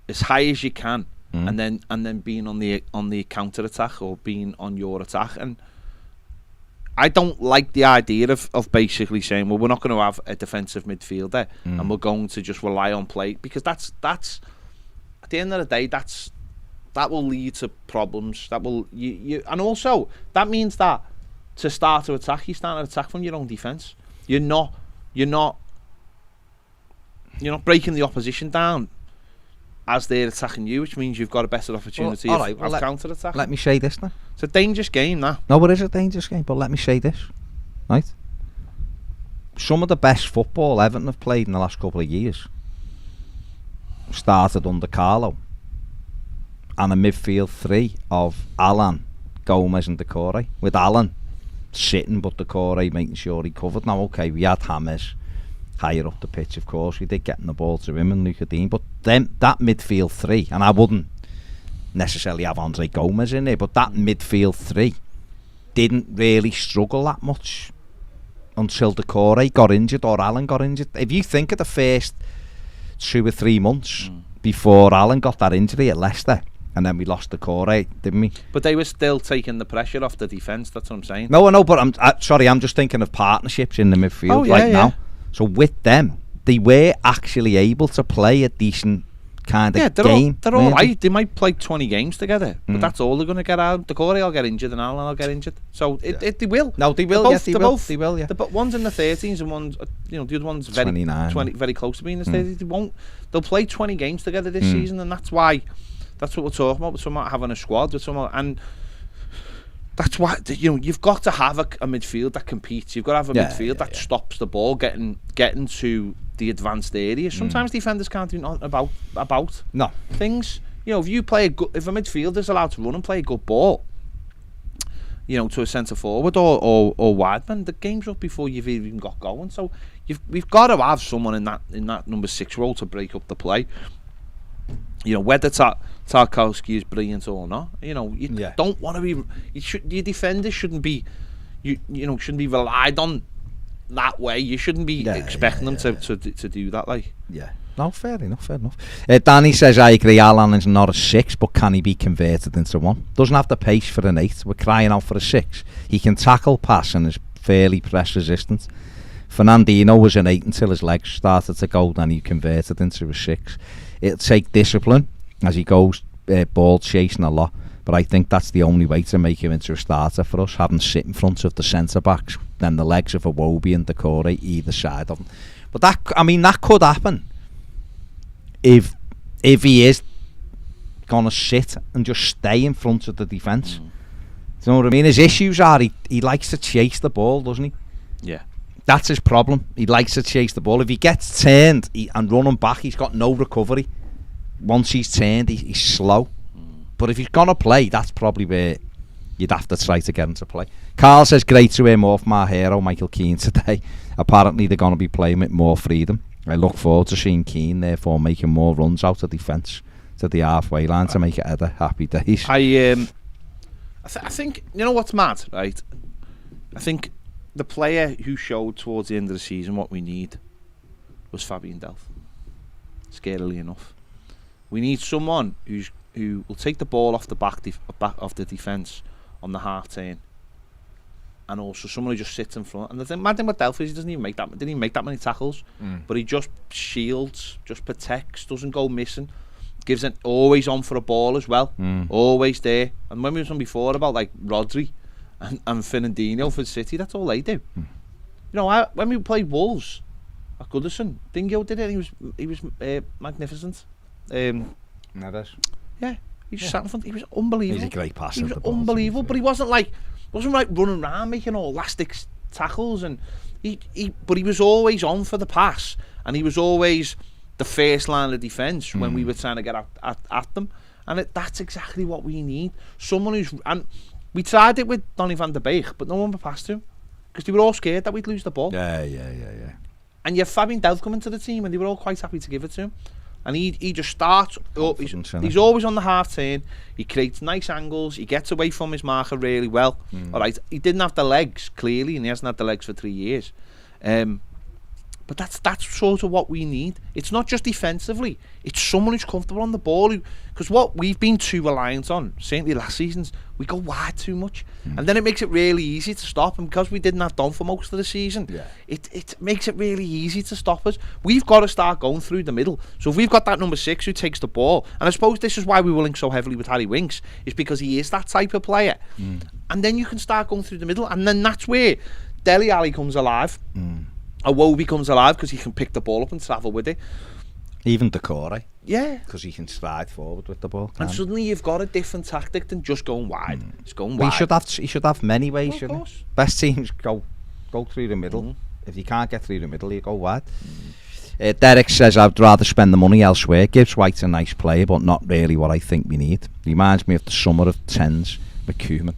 B: as high as you can, and then being on the counter attack or being on your attack. And I don't like the idea of basically saying, well, we're not going to have a defensive midfielder and we're going to just rely on play, because that's at the end of the day, that will lead to problems. That will and also that means that to start to attack, you start to attack from your own defence. You're not breaking the opposition down as they're attacking you, which means you've got a better opportunity of counter attack.
A: Let me say this now.
B: It's a dangerous game, that.
A: No, it is a dangerous game, but let me say this, right? Some of the best football Everton have played in the last couple of years started under Carlo, and a midfield three of Alan, Gomez and Decore, with Alan sitting but Decore making sure he covered. Now, okay, we had James higher up the pitch, of course, we did getting the ball to him and Luca Dean, but then that midfield three, and I wouldn't necessarily have Andre Gomez in there, but that midfield three didn't really struggle that much until Decore got injured or Alan got injured. If you think of the first 2 or 3 months before Alan got that injury at Leicester, and then we lost Decore, didn't we?
B: But they were still taking the pressure off the defence, that's what I'm saying.
A: No, I know, but I'm just thinking of partnerships in the midfield now. So with them, they were actually able to play a decent kind of game.
B: They're all right. They might play 20 games together, but that's all they're going to get out. Decore will get injured and Alan will get injured. So they will.
A: No, they will. Yes, they will. Yeah.
B: But one's in the 13s and one's, the other one's very
A: 29.
B: 20, very close to being in the 30s. They'll play 20 games together this season, and that's what we're talking about. We're talking about having a squad and that's why you've got to have a midfield that competes. You've got to have a midfield that stops the ball getting to the advanced areas. Sometimes defenders can't do nothing about things. If a midfielder's allowed to run and play a good ball, to a centre forward or wide man. The game's up before you've even got going. So we've got to have someone in that number 6 role to break up the play. Whether Tarkowski is brilliant or not. Don't want to be. Your defenders shouldn't be. Shouldn't be relied on that way. You shouldn't be expecting them to do that. Like.
A: Yeah. No, fair enough. Danny says, I agree, Alan is not a 6, but can he be converted into 1? Doesn't have the pace for an 8. We're crying out for a 6. He can tackle, pass, and is fairly press resistant. Fernandinho was an 8 until his legs started to go, then he converted into a 6. It'll take discipline as he goes ball chasing a lot, but I think that's the only way to make him into a starter for us, having sit in front of the centre-backs, then the legs of Iwobi and Decore either side of him. But that could happen. If he is gonna sit and just stay in front of the defence, do you know what I mean? His issues are he likes to chase the ball, doesn't he?
B: Yeah,
A: that's his problem. He likes to chase the ball. If he gets turned and running back, he's got no recovery. Once he's turned, he's slow. But if he's gonna play, that's probably where you'd have to try to get him to play. Carl says, great to hear more from our hero Michael Keane today. Apparently they're gonna be playing with more freedom. I look forward to seeing Keane, therefore, making more runs out of defence to the halfway line to make it header. Happy days.
B: I think, what's mad, right? I think the player who showed towards the end of the season what we need was Fabian Delph. Scarily enough. We need someone who will take the ball off the back of the defence on the half turn. And also someone who just sits in front. And the mad thing with Delph is he didn't even make that many tackles. But he just shields, just protects, doesn't go missing. Gives it always on for a ball as well. Always there. And when we was on before about like Rodri and Fernandinho for City, that's all they do. When we played Wolves at Goodison, Dingo did it. He was magnificent.
A: Neves.
B: Yeah, he just sat in front. He was unbelievable.
A: He's a great passer.
B: He was unbelievable, but he wasn't like running around making all elastic tackles, and but he was always on for the pass, and he was always the first line of defence when we were trying to get at them, and that's exactly what we need. Someone who's, and we tried it with Donny van der Beek, but no one would pass to him because they were all scared that we'd lose the ball.
A: Yeah.
B: And you have Fabian Delph coming to the team, and they were all quite happy to give it to him. And he just starts up. He's always on the half turn. He creates nice angles. He gets away from his marker really well. All right, he didn't have the legs clearly, and he hasn't had the legs for 3 years. But that's sort of what we need. It's not just defensively. It's someone who's comfortable on the ball. Because what we've been too reliant on, certainly last season's, we go wide too much, and then it makes it really easy to stop. And because we didn't have Don for most of the season, it makes it really easy to stop us. We've got to start going through the middle. So if we've got that number 6 who takes the ball, and I suppose this is why we will link so heavily with Harry Winks, is because he is that type of player. And then you can start going through the middle, and then that's where Dele Alli comes alive. Iwobi comes alive because he can pick the ball up and travel with it.
A: Even Decore.
B: Yeah.
A: Because he can stride forward with the ball.
B: And suddenly you've got a different tactic than just going wide. It's going wide.
A: He should have many ways, shouldn't he? Best teams go through the middle. If you can't get through the middle, you go wide. Derek says, I'd rather spend the money elsewhere. Gibbs-White's a nice player, but not really what I think we need. Reminds me of the summer of 10s with Koeman.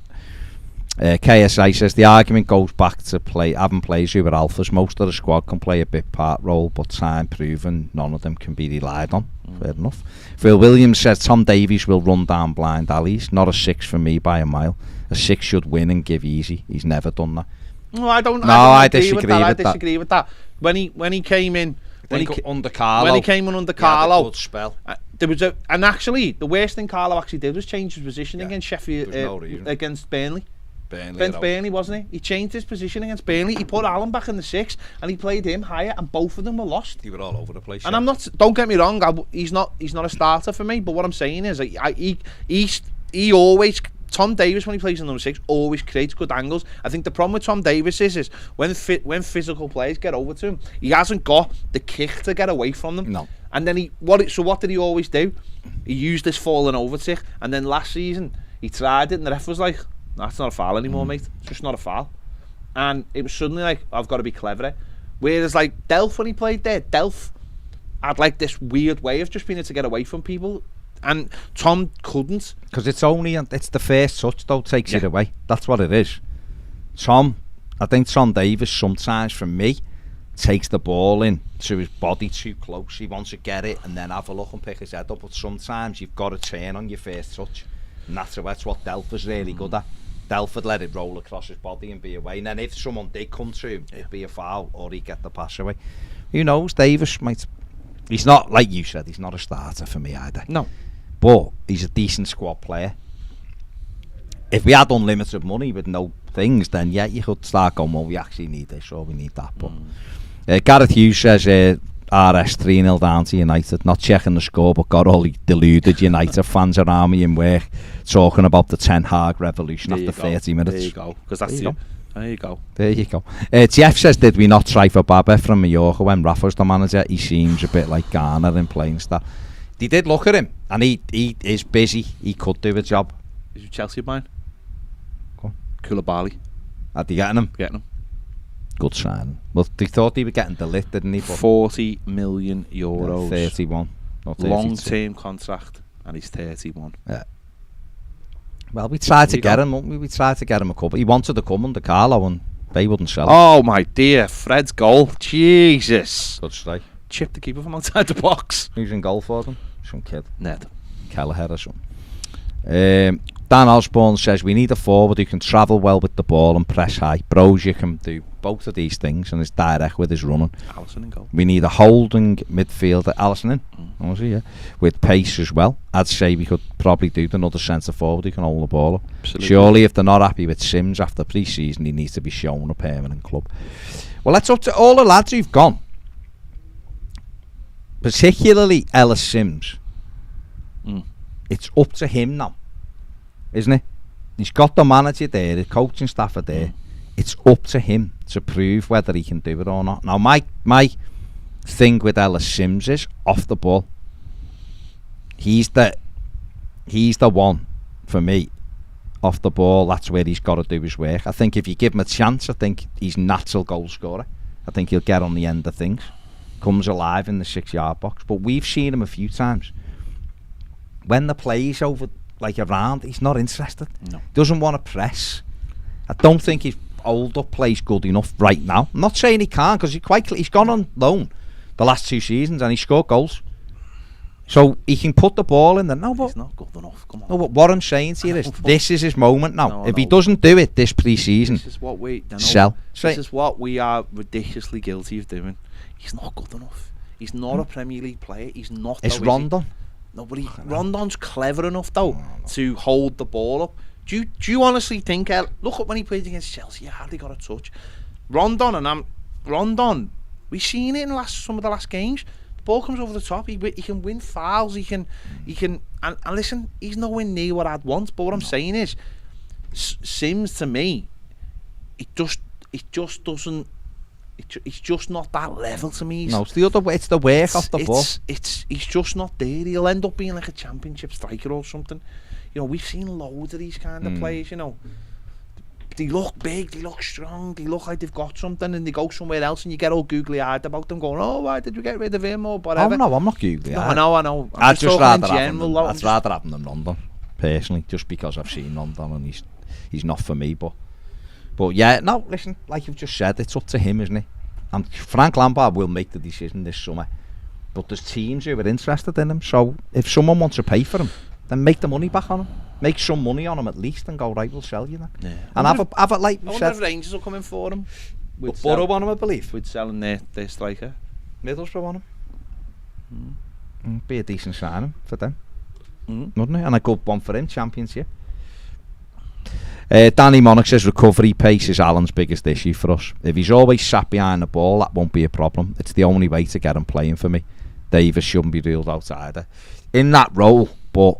A: KSI says the argument goes back to having players who are alphas. Most of the squad can play a bit part role, but time proven none of them can be relied on. Fair enough. Phil Williams says Tom Davies will run down blind alleys. Not a 6 for me by a mile. A 6 should win and give easy. He's never done that.
B: No, I disagree with that. When he came in,
A: under Carlo,
B: when he came in under Carlo,
A: good spell.
B: There was and actually the worst thing Carlo actually did was change his position against Sheffield, against Burnley. Against Burnley, wasn't he? He changed his position against Burnley. He put Allen back in the 6 and he played him higher, and both of them were lost.
A: They were all over the place.
B: And I'm not. Don't get me wrong. He's not a starter for me. But what I'm saying is, he always. Tom Davies, when he plays in number 6, always creates good angles. I think the problem with Tom Davies is when physical players get over to him, he hasn't got the kick to get away from them.
A: No.
B: And then what did he always do? He used this falling over tick. And then last season he tried it, and the ref was like, that's not a foul anymore, mate. It's just not a foul. And it was suddenly like, I've got to be cleverer. Whereas like Delph, when he played there, Delph had like this weird way of just being able to get away from people. and Tom couldn't.
A: Because it's the first touch though takes it away. That's what it is. I think Tom Davies sometimes, from me, takes the ball in to his body too close. He wants to get it and then have a look and pick his head up. But sometimes you've got to turn on your first touch, and that's what Delpha's really good at. Delph would let it roll across his body and be away. And then if someone did come to him, it'd be a foul or he'd get the pass away. Who knows? Davies might. He's not, like you said, he's not a starter for me either.
B: No.
A: But he's a decent squad player. If we had unlimited money with no things, then yeah, you could start going, well, we actually need this or we need that. But Gareth Hughes says RS 3-0 down to United, not checking the score, but got all the deluded United fans around me in work talking about the Ten Hag revolution after 30 minutes.
B: There you go. Because that's you. There you go.
A: There you go. Jeff says, did we not try for Baba from Mallorca when Rafa's the manager? He seems a bit like Garner in playing style. They did look at him, and he is busy. He could do a job.
B: Is you Chelsea of mine?
A: Go on.
B: Koulibaly.
A: Are they getting him?
B: Getting him.
A: Good sign. Well, they thought he was getting the lift, didn't he? But
B: 40 million euros.
A: 31.
B: Long-term contract, and he's 31.
A: Yeah. Well, we tried to get him. We tried to get him a couple. He wanted to come under Carlo, and they wouldn't sell him.
B: Oh my dear, Fred's goal. Jesus.
A: Good strike.
B: Chipped the keeper from outside the box.
A: Who's in goal for them? Some kid.
B: Ned.
A: Kelleher or something. Dan Osborne says we need a forward who can travel well with the ball and press high. Brozier can do both of these things and is direct with his running.
B: Alisson in goal.
A: We need a holding midfielder. Alisson in? Honestly, yeah. With pace as well. I'd say we could probably do another centre forward who can hold the ball up.
B: Absolutely.
A: Surely if they're not happy with Sims after pre-season, he needs to be shown a permanent club. Well, that's up to all the lads who've gone. Particularly Ellis Sims. It's up to him now, isn't it? He's got the manager there, the coaching staff are there. It's up to him to prove whether he can do it or not. Now, my thing with Ellis Sims is off the ball. He's the one for me. Off the ball, that's where he's got to do his work. I think if you give him a chance, I think he's natural goal scorer. I think he'll get on the end of things. Comes alive in the 6-yard box. But we've seen him a few times. When the play's over, like around, he's not interested.
B: No.
A: Doesn't want to press. I don't think his hold-up play's good enough right now. I'm not saying he can't, because he's gone on loan the last 2 seasons and he scored goals. So he can put the ball in there. No, but
B: he's not good enough. Come on.
A: No, but what I'm saying to you is, this is his moment now.
B: No,
A: if he doesn't do it this pre-season,
B: this is what
A: sell.
B: This is what we are ridiculously guilty of doing. He's not good enough. He's not a Premier League player. He's not.
A: It's Rondon.
B: No, but Rondon's clever enough though to hold the ball up. Do you honestly think? Look at when he played against Chelsea. He hardly got a touch. Rondon, we've seen it in some of the last games. The ball comes over the top. He can win fouls. He can. And listen, he's nowhere near what I'd want. But what I'm saying is, Sims to me, it just doesn't. It's just not that level to me.
A: No, it's the other way. It's the work off the ball.
B: He's just not there. He'll end up being like a championship striker or something. You know, we've seen loads of these kind of players. You know, they look big, they look strong, they look like they've got something, and they go somewhere else, and you get all googly-eyed about them, going, "Oh, why did you get rid of him?" or whatever.
A: Oh no, I'm not googly-eyed.
B: No, I know.
A: I'd just rather have him than London, personally, just because I've seen London and he's not for me. But yeah, no, listen, like you've just said, it's up to him, isn't it? And Frank Lampard will make the decision this summer. But there's teams who are interested in him, so if someone wants to pay for him, then make the money back on him. Make some money on him at least and go, right, we'll sell you then. Yeah. And have it like you said.
B: I wonder if Rangers will come in for him.
A: Borough want him, I believe.
B: With selling their striker.
A: Middlesbrough want him. Be a decent signing for them. Wouldn't it? And a good one for him, Championship. Danny Monarch says recovery pace is Alan's biggest issue for us. If he's always sat behind the ball, that won't be a problem. It's the only way to get him playing for me. Davis shouldn't be ruled out either in that role, but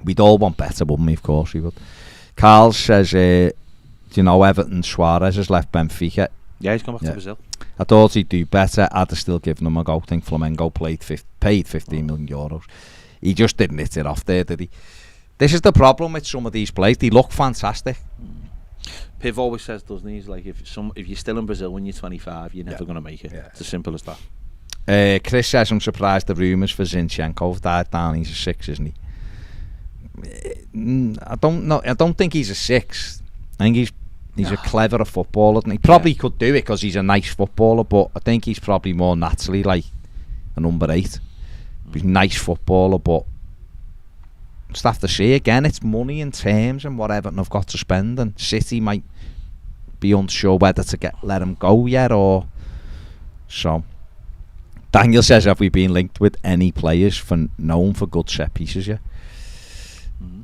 A: we'd all want better, wouldn't we? Of course we would. Carl says, do you know Everton Suarez has left Benfica?
B: Yeah, he's gone back to Brazil.
A: I thought he'd do better. I'd have still given him a go. I think Flamengo paid 15 million euros. He just didn't hit it off there, did he? This is the problem with some of these players. They look fantastic.
B: Piv always says, doesn't he? He's like, if you're still in Brazil when you're 25, you're never going to make it. Yeah. It's as simple as that.
A: Chris says I'm surprised the rumours for Zinchenko have died down. He's a 6, isn't he? I don't know. I don't think he's a 6. I think he's a cleverer footballer. He probably could do it because he's a nice footballer, but I think he's probably more naturally like a number 8. He's a nice footballer, but just have to see again. It's money and terms and whatever, and I've got to spend. And City might be unsure whether to let him go yet or so. Daniel says, have we been linked with any players known for good set pieces yet?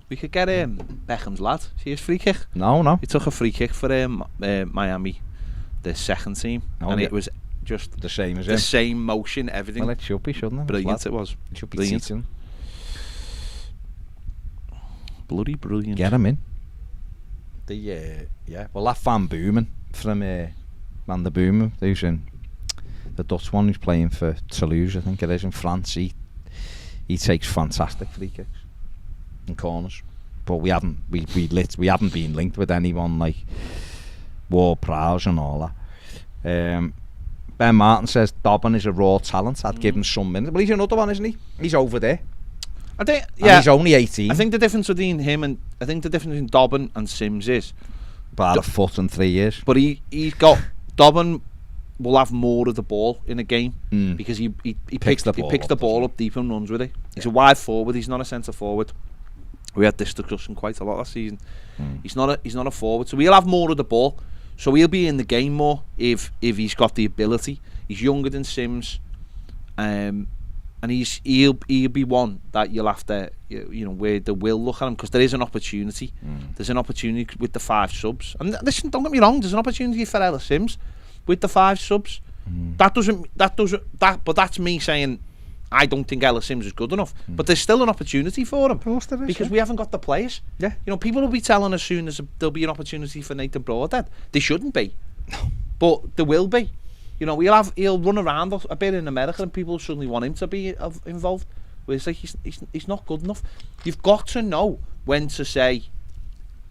B: We could get Beckham's lad. See his free kick?
A: No.
B: He took a free kick for Miami, the second team, and it was just
A: the same as
B: the same motion, everything.
A: Well, it should be, shouldn't it?
B: Brilliant it was.
A: It should be
B: brilliant. Bloody brilliant.
A: Get him in. Well, that Van Boemen from Van der Boomen, who's in the Dutch one, who's playing for Toulouse, I think it is, in France. He takes fantastic free kicks and corners, but we haven't been linked with anyone like Ward-Prowse and all that. Ben Martin says Dobbin is a raw talent. I'd give him some minutes, but he's another one, isn't he? He's over there.
B: I think,
A: and he's only 18.
B: I think the difference between him and between Dobbin and Sims is
A: about a foot and 3 years.
B: But he's got Dobbin will have more of the ball in a game because he picks the ball up deep and runs with it. He's a wide forward. He's not a centre forward. We had this discussion quite a lot last season. He's not a forward, so he'll have more of the ball. So he'll be in the game more if he's got the ability. He's younger than Sims, and he'll be one that you'll have to where they will look at him, because there is an opportunity. There's an opportunity with the 5 subs, and listen, don't get me wrong. There's an opportunity for Ella Sims with the 5 subs. But that's me saying I don't think Ella Sims is good enough. But there's still an opportunity for him, because we haven't got the players. Yeah, people will be telling as soon as there'll be an opportunity for Nathan Broadhead. There shouldn't be, but there will be. He'll run around a bit in America, and people suddenly want him to be involved. Where it's like he's not good enough. You've got to know when to say,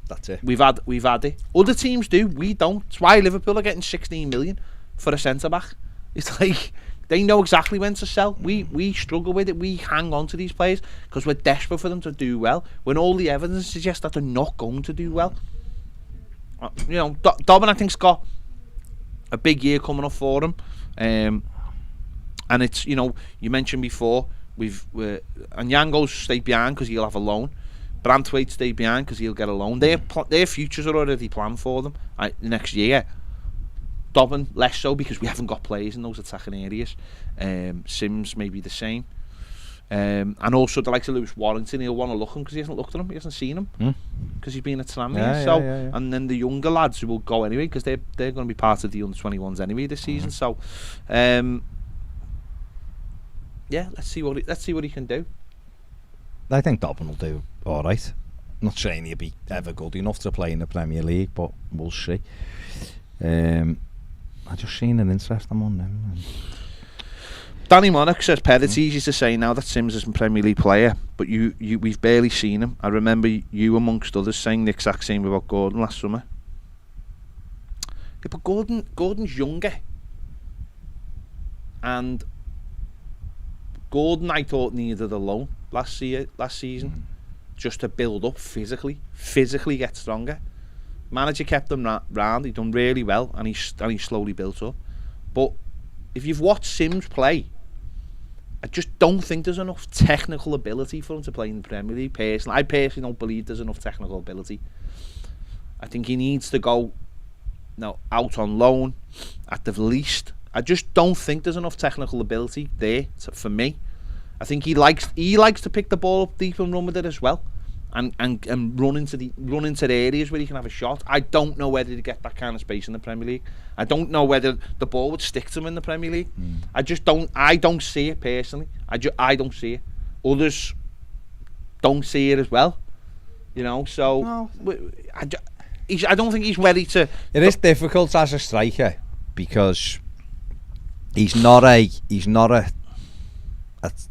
B: that's it. We've had it. Other teams do. We don't. That's why Liverpool are getting 16 million for a centre back. It's like they know exactly when to sell. We struggle with it. We hang on to these players because we're desperate for them to do well, when all the evidence suggests that they're not going to do well. Dobbin, I think's got a big year coming up for him, and it's you mentioned before and Yango's stayed behind because he'll have a loan. Brantwaite stayed behind because he'll get a loan. Their futures are already planned for them next year. Dobbin less so because we haven't got players in those attacking areas. Sims may be the same, and also the likes of Lewis Warrington, he'll want to look him because he hasn't looked at him, he hasn't seen him because he's been at Tranmere. And then the younger lads who will go anyway because they're going to be part of the under-21s anyway this season. So let's see what he can do.
A: I think Dobbin will do all right. Not saying he'll be ever good enough to play in the Premier League, but we'll see. I just seen an interesting one then.
B: Danny Monarch says It's easy to say now that Sims is a Premier League player, but we've barely seen him. I remember you amongst others saying the exact same about Gordon last summer. Yeah, but Gordon's younger, and Gordon I thought needed a loan last season just to build up physically get stronger. Manager kept him round. He done really well, and he slowly built up. But if you've watched Sims play, I just don't think there's enough technical ability for him to play in the Premier League. I personally don't believe there's enough technical ability. I think he needs to go out on loan at the least. I just don't think there's enough technical ability there for me. I think he likes to pick the ball up deep and run with it as well, and run into the areas where he can have a shot. I don't know whether to get that kind of space in the Premier League. I don't know whether the ball would stick to him in the Premier League. I don't see it personally. I don't see it. Others don't see it as well. So no. I don't think he's ready to.
A: It is difficult as a striker because he's not a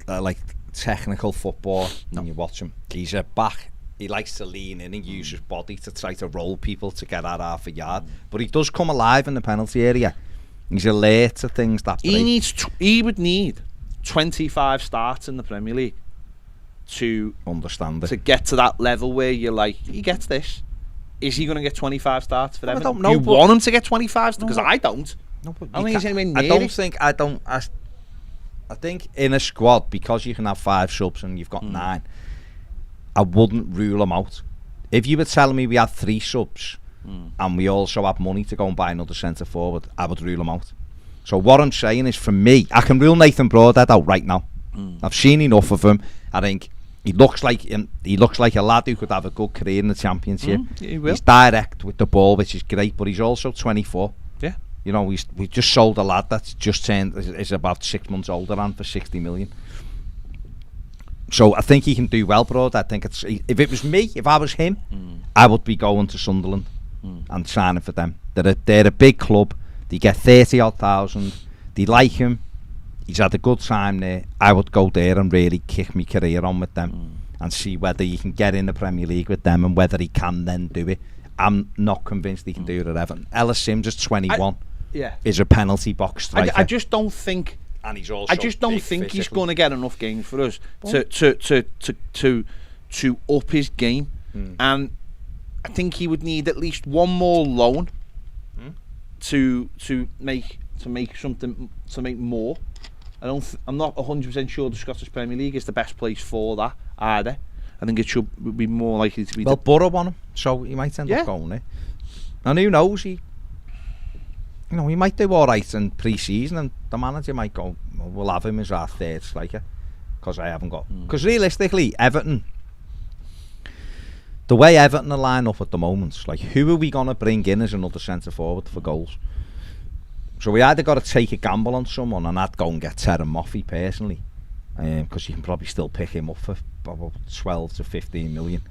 A: like technical football. When you watch him, he's a back. He likes to lean in and use his body to try to roll people to get out half a yard. But he does come alive in the penalty area. He's alert to things that
B: He would need 25 starts in the Premier League to
A: understand it.
B: To get to that level where you're like, he gets this. Is he going to get 25 starts for Everton?
A: I don't know.
B: You want him to get 25? Because I don't.
A: No, but
B: I don't think he's anywhere near it.
A: I think in a squad, because you can have 5 subs and you've got 9, I wouldn't rule him out. If you were telling me we had 3 subs and we also have money to go and buy another centre forward, I would rule him out. So what I'm saying is, for me, I can rule Nathan Broadhead out right now. I've seen enough of him. I think he looks like a lad who could have a good career in the Championship.
B: He will.
A: He's direct with the ball, which is great, but he's also 24.
B: Yeah.
A: You know, we just sold a lad that's just turned, is about 6 months older and for 60 million. So I think he can do well, bro. I think if it was me, if I was him, I would be going to Sunderland and signing for them. They're a big club. They get 30,000. They like him. He's had a good time there. I would go there and really kick my career on with them and see whether he can get in the Premier League with them and whether he can then do it. I'm not convinced he can do it at Everton. Ellis Sims is 21. Is a penalty box striker.
B: I just don't think.
A: And he's also.
B: I just don't think he's going to get enough games for us to up his game. And I think he would need at least one more loan to make more. I'm not 100% sure the Scottish Premier League is the best place for that either. I think it should be more likely to be.
A: Well, Borough want him, so he might end up going there. And who knows? He might do all right in pre-season, and the manager might go, we'll have him as our third striker, because I haven't got. Because realistically, Everton, the way Everton are lined up at the moment, like, who are we going to bring in as another centre forward for goals? So we either got to take a gamble on someone, and I'd go and get Terry Mathew personally, because you can probably still pick him up for about 12 to 15 million.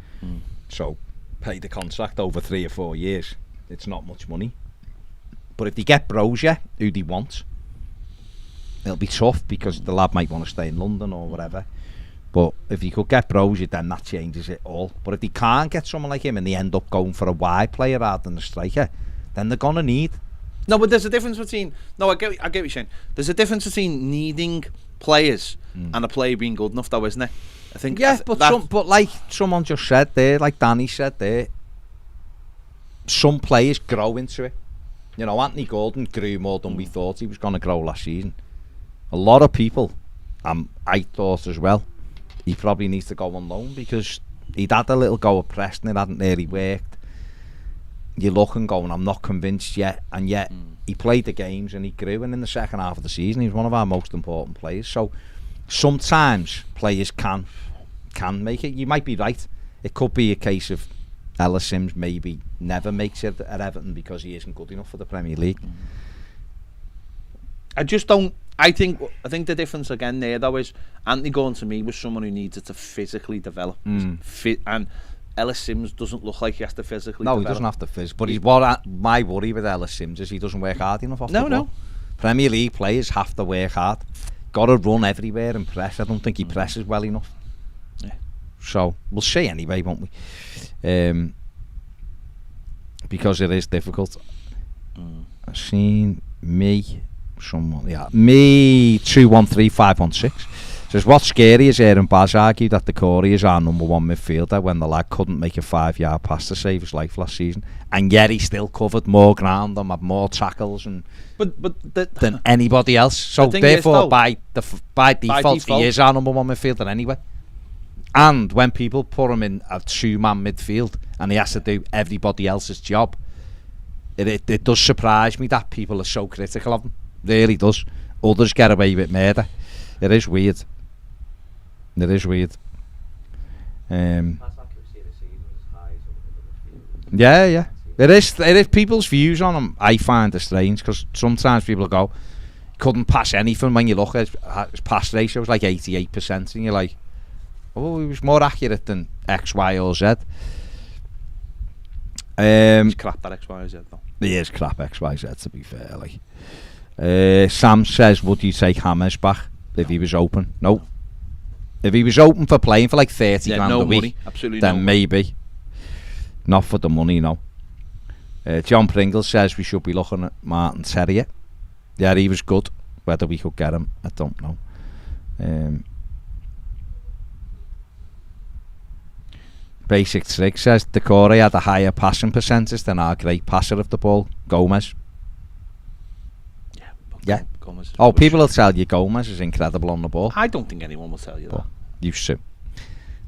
A: So pay the contract over 3 or 4 years. It's not much money. But if they get Brozier, who they want, it'll be tough, because the lad might want to stay in London or whatever. But if you could get Brozier, then that changes it all. But if they can't get someone like him and they end up going for a wide player rather than a striker, then they're going to need.
B: No, but there's a difference between. No, I get what you're saying. There's a difference between needing players and a player being good enough, though, isn't it? I think.
A: Yeah, but like someone just said there, like Danny said there, some players grow into it. You know, Anthony Gordon grew more than we thought he was going to grow last season. A lot of people, I thought as well, he probably needs to go on loan, because he'd had a little go at Preston, it hadn't really worked. You look and going, I'm not convinced yet, and yet he played the games and he grew, and in the second half of the season he was one of our most important players. So sometimes players can make it. You might be right. It could be a case of Ellis Sims maybe never makes it at Everton because he isn't good enough for the Premier League.
B: I think the difference again there, though, is Anthony Gordon to me was someone who needed to physically develop. And Ellis Sims doesn't look like he has to physically develop.
A: No, he doesn't have to physically. But my worry with Ellis Sims is he doesn't work hard enough off the ball. No. Premier League players have to work hard. Got to run everywhere and press. I don't think he presses well enough. Yeah. So we'll see anyway, won't we? Because it is difficult. I've seen me 213516 says, what's scary is hearing Baz argue that Decore is our number 1 midfielder when the lad couldn't make a 5-yard pass to save his life last season, and yet he still covered more ground and had more tackles than anybody else. So therefore, by default, he is our number 1 midfielder anyway. And when people put him in a 2-man midfield and he has to do everybody else's job, it does surprise me that people are so critical of him. Really does. Others get away with murder. It is weird. It is weird. Yeah. It is people's views on him. I find it strange, because sometimes people go, couldn't pass anything. When you look at his pass ratio, it was like 88%, and you're like, oh, he was more accurate than X, Y, or Z.
B: He's crap at X, Y, or Z, though.
A: He is crap X, Y, Z, to be fair. Like, Sam says, would you take Hammers back if he was open? No. If he was open for playing for like 30 grand a week,
B: money. Absolutely
A: then
B: no
A: maybe.
B: Money.
A: Not for the money, no. John Pringle says we should be looking at Martin Terrier. Yeah, he was good. Whether we could get him, I don't know. Basic Trick says Decore had a higher passing percentage than our great passer of the ball, Gomez. Yeah.
B: Gomez.
A: Oh, people will tell you Gomez is incredible on the ball.
B: I don't think anyone will tell you that.
A: Used to.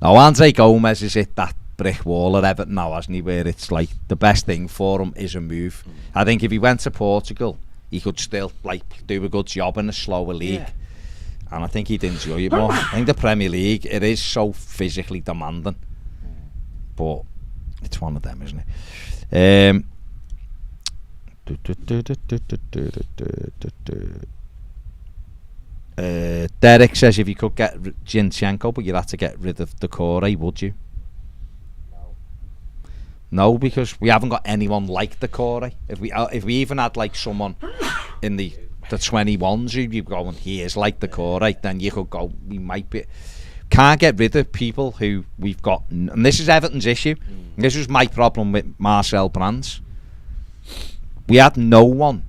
A: Now, Andre Gomez has hit that brick wall at Everton now, hasn't he? Where it's like the best thing for him is a move. I think if he went to Portugal, he could still like do a good job in a slower league. Yeah. And I think he'd enjoy it more. I think the Premier League, it is so physically demanding. But it's one of them, isn't it? Derek says if you could get Zinchenko, but you'd have to get rid of Decore, would you? No, because we haven't got anyone like Decore. If we even had like someone in the 21s who you go and he is like Decore, then you could go. We might be. Can't get rid of people who we've got, and this is Everton's issue. This was my problem with Marcel Brands. We had no one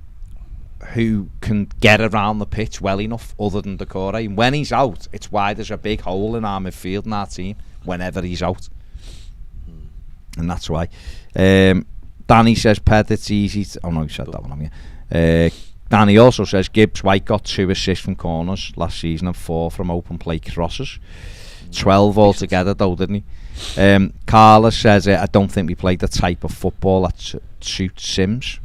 A: who can get around the pitch well enough other than Decore. And when he's out, it's why there's a big hole in our midfield in our team whenever he's out. And that's why. Danny says, Ped, it's easy to... Oh no, he said that one, haven't you? Danny also says, Gibbs-White got 2 assists from corners last season and 4 from open play crosses. 12 altogether though, didn't he? Carla says, I don't think we played the type of football that suits Sims.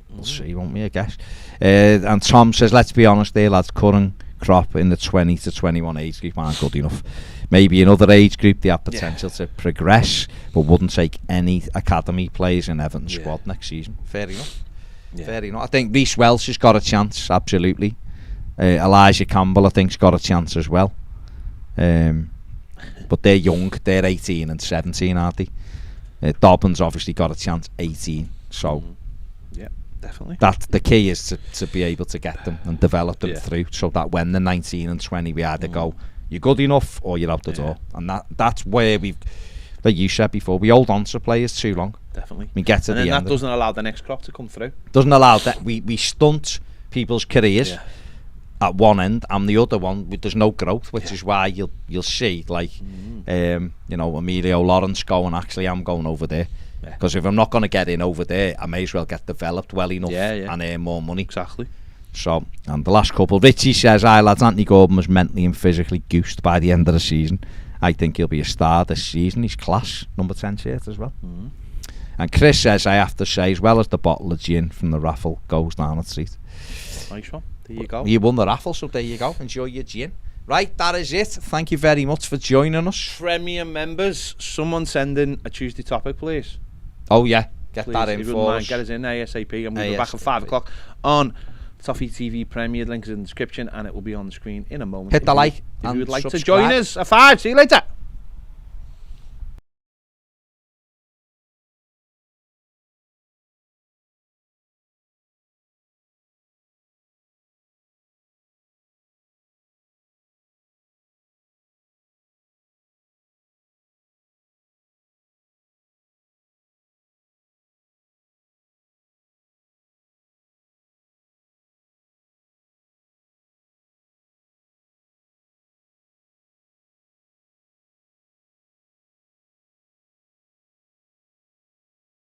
A: We'll see, won't we, I guess. And Tom says, let's be honest there, lads, current crop in the 20 to 21 age group aren't good enough. Maybe another age group they have potential to progress, but wouldn't take any academy players in Everton's squad next season. Fair enough. Fair enough. I think Reece Welsh has got a chance, absolutely. Elijah Campbell, I think, has got a chance as well. But they're young, they're 18 and 17, aren't they? Dobbin's obviously got a chance, 18. So,
B: definitely.
A: That the key is to be able to get them and develop them through, so that when they're 19 and 20, we either go, you're good enough or you're out the door. And that's where we've, like you said before, we hold on to players too long.
B: Definitely.
A: We get to the end.
B: And that doesn't allow the next crop to come through.
A: Doesn't allow that. We stunt people's careers at one end, and the other one, there's no growth, which is why you'll see, like, Emilio Lawrence going, actually, I'm going over there. Because if I'm not going to get in over there, I may as well get developed well enough and earn more money.
B: Exactly.
A: So, and the last couple, Richie says, lads, Anthony Gordon was mentally and physically goosed by the end of the season. I think he'll be a star this season. He's class, number 10 shirt as well. And Chris says, I have to say, as well as the bottle of gin from the raffle goes down the street.
B: Nice one. There you go.
A: You won the raffle, so there you go. Enjoy your gin. Right, that is it. Thank you very much for joining us.
B: Premier members, someone send in a Tuesday topic, please.
A: Oh, yeah. Get
B: please,
A: that in for us.
B: Get us in ASAP. I'm going to be back at 5 o'clock on Toffee TV Premier. Link is in the description and it will be on the screen in a moment.
A: Hit the like.
B: If you would like to join us, a 5. See you later.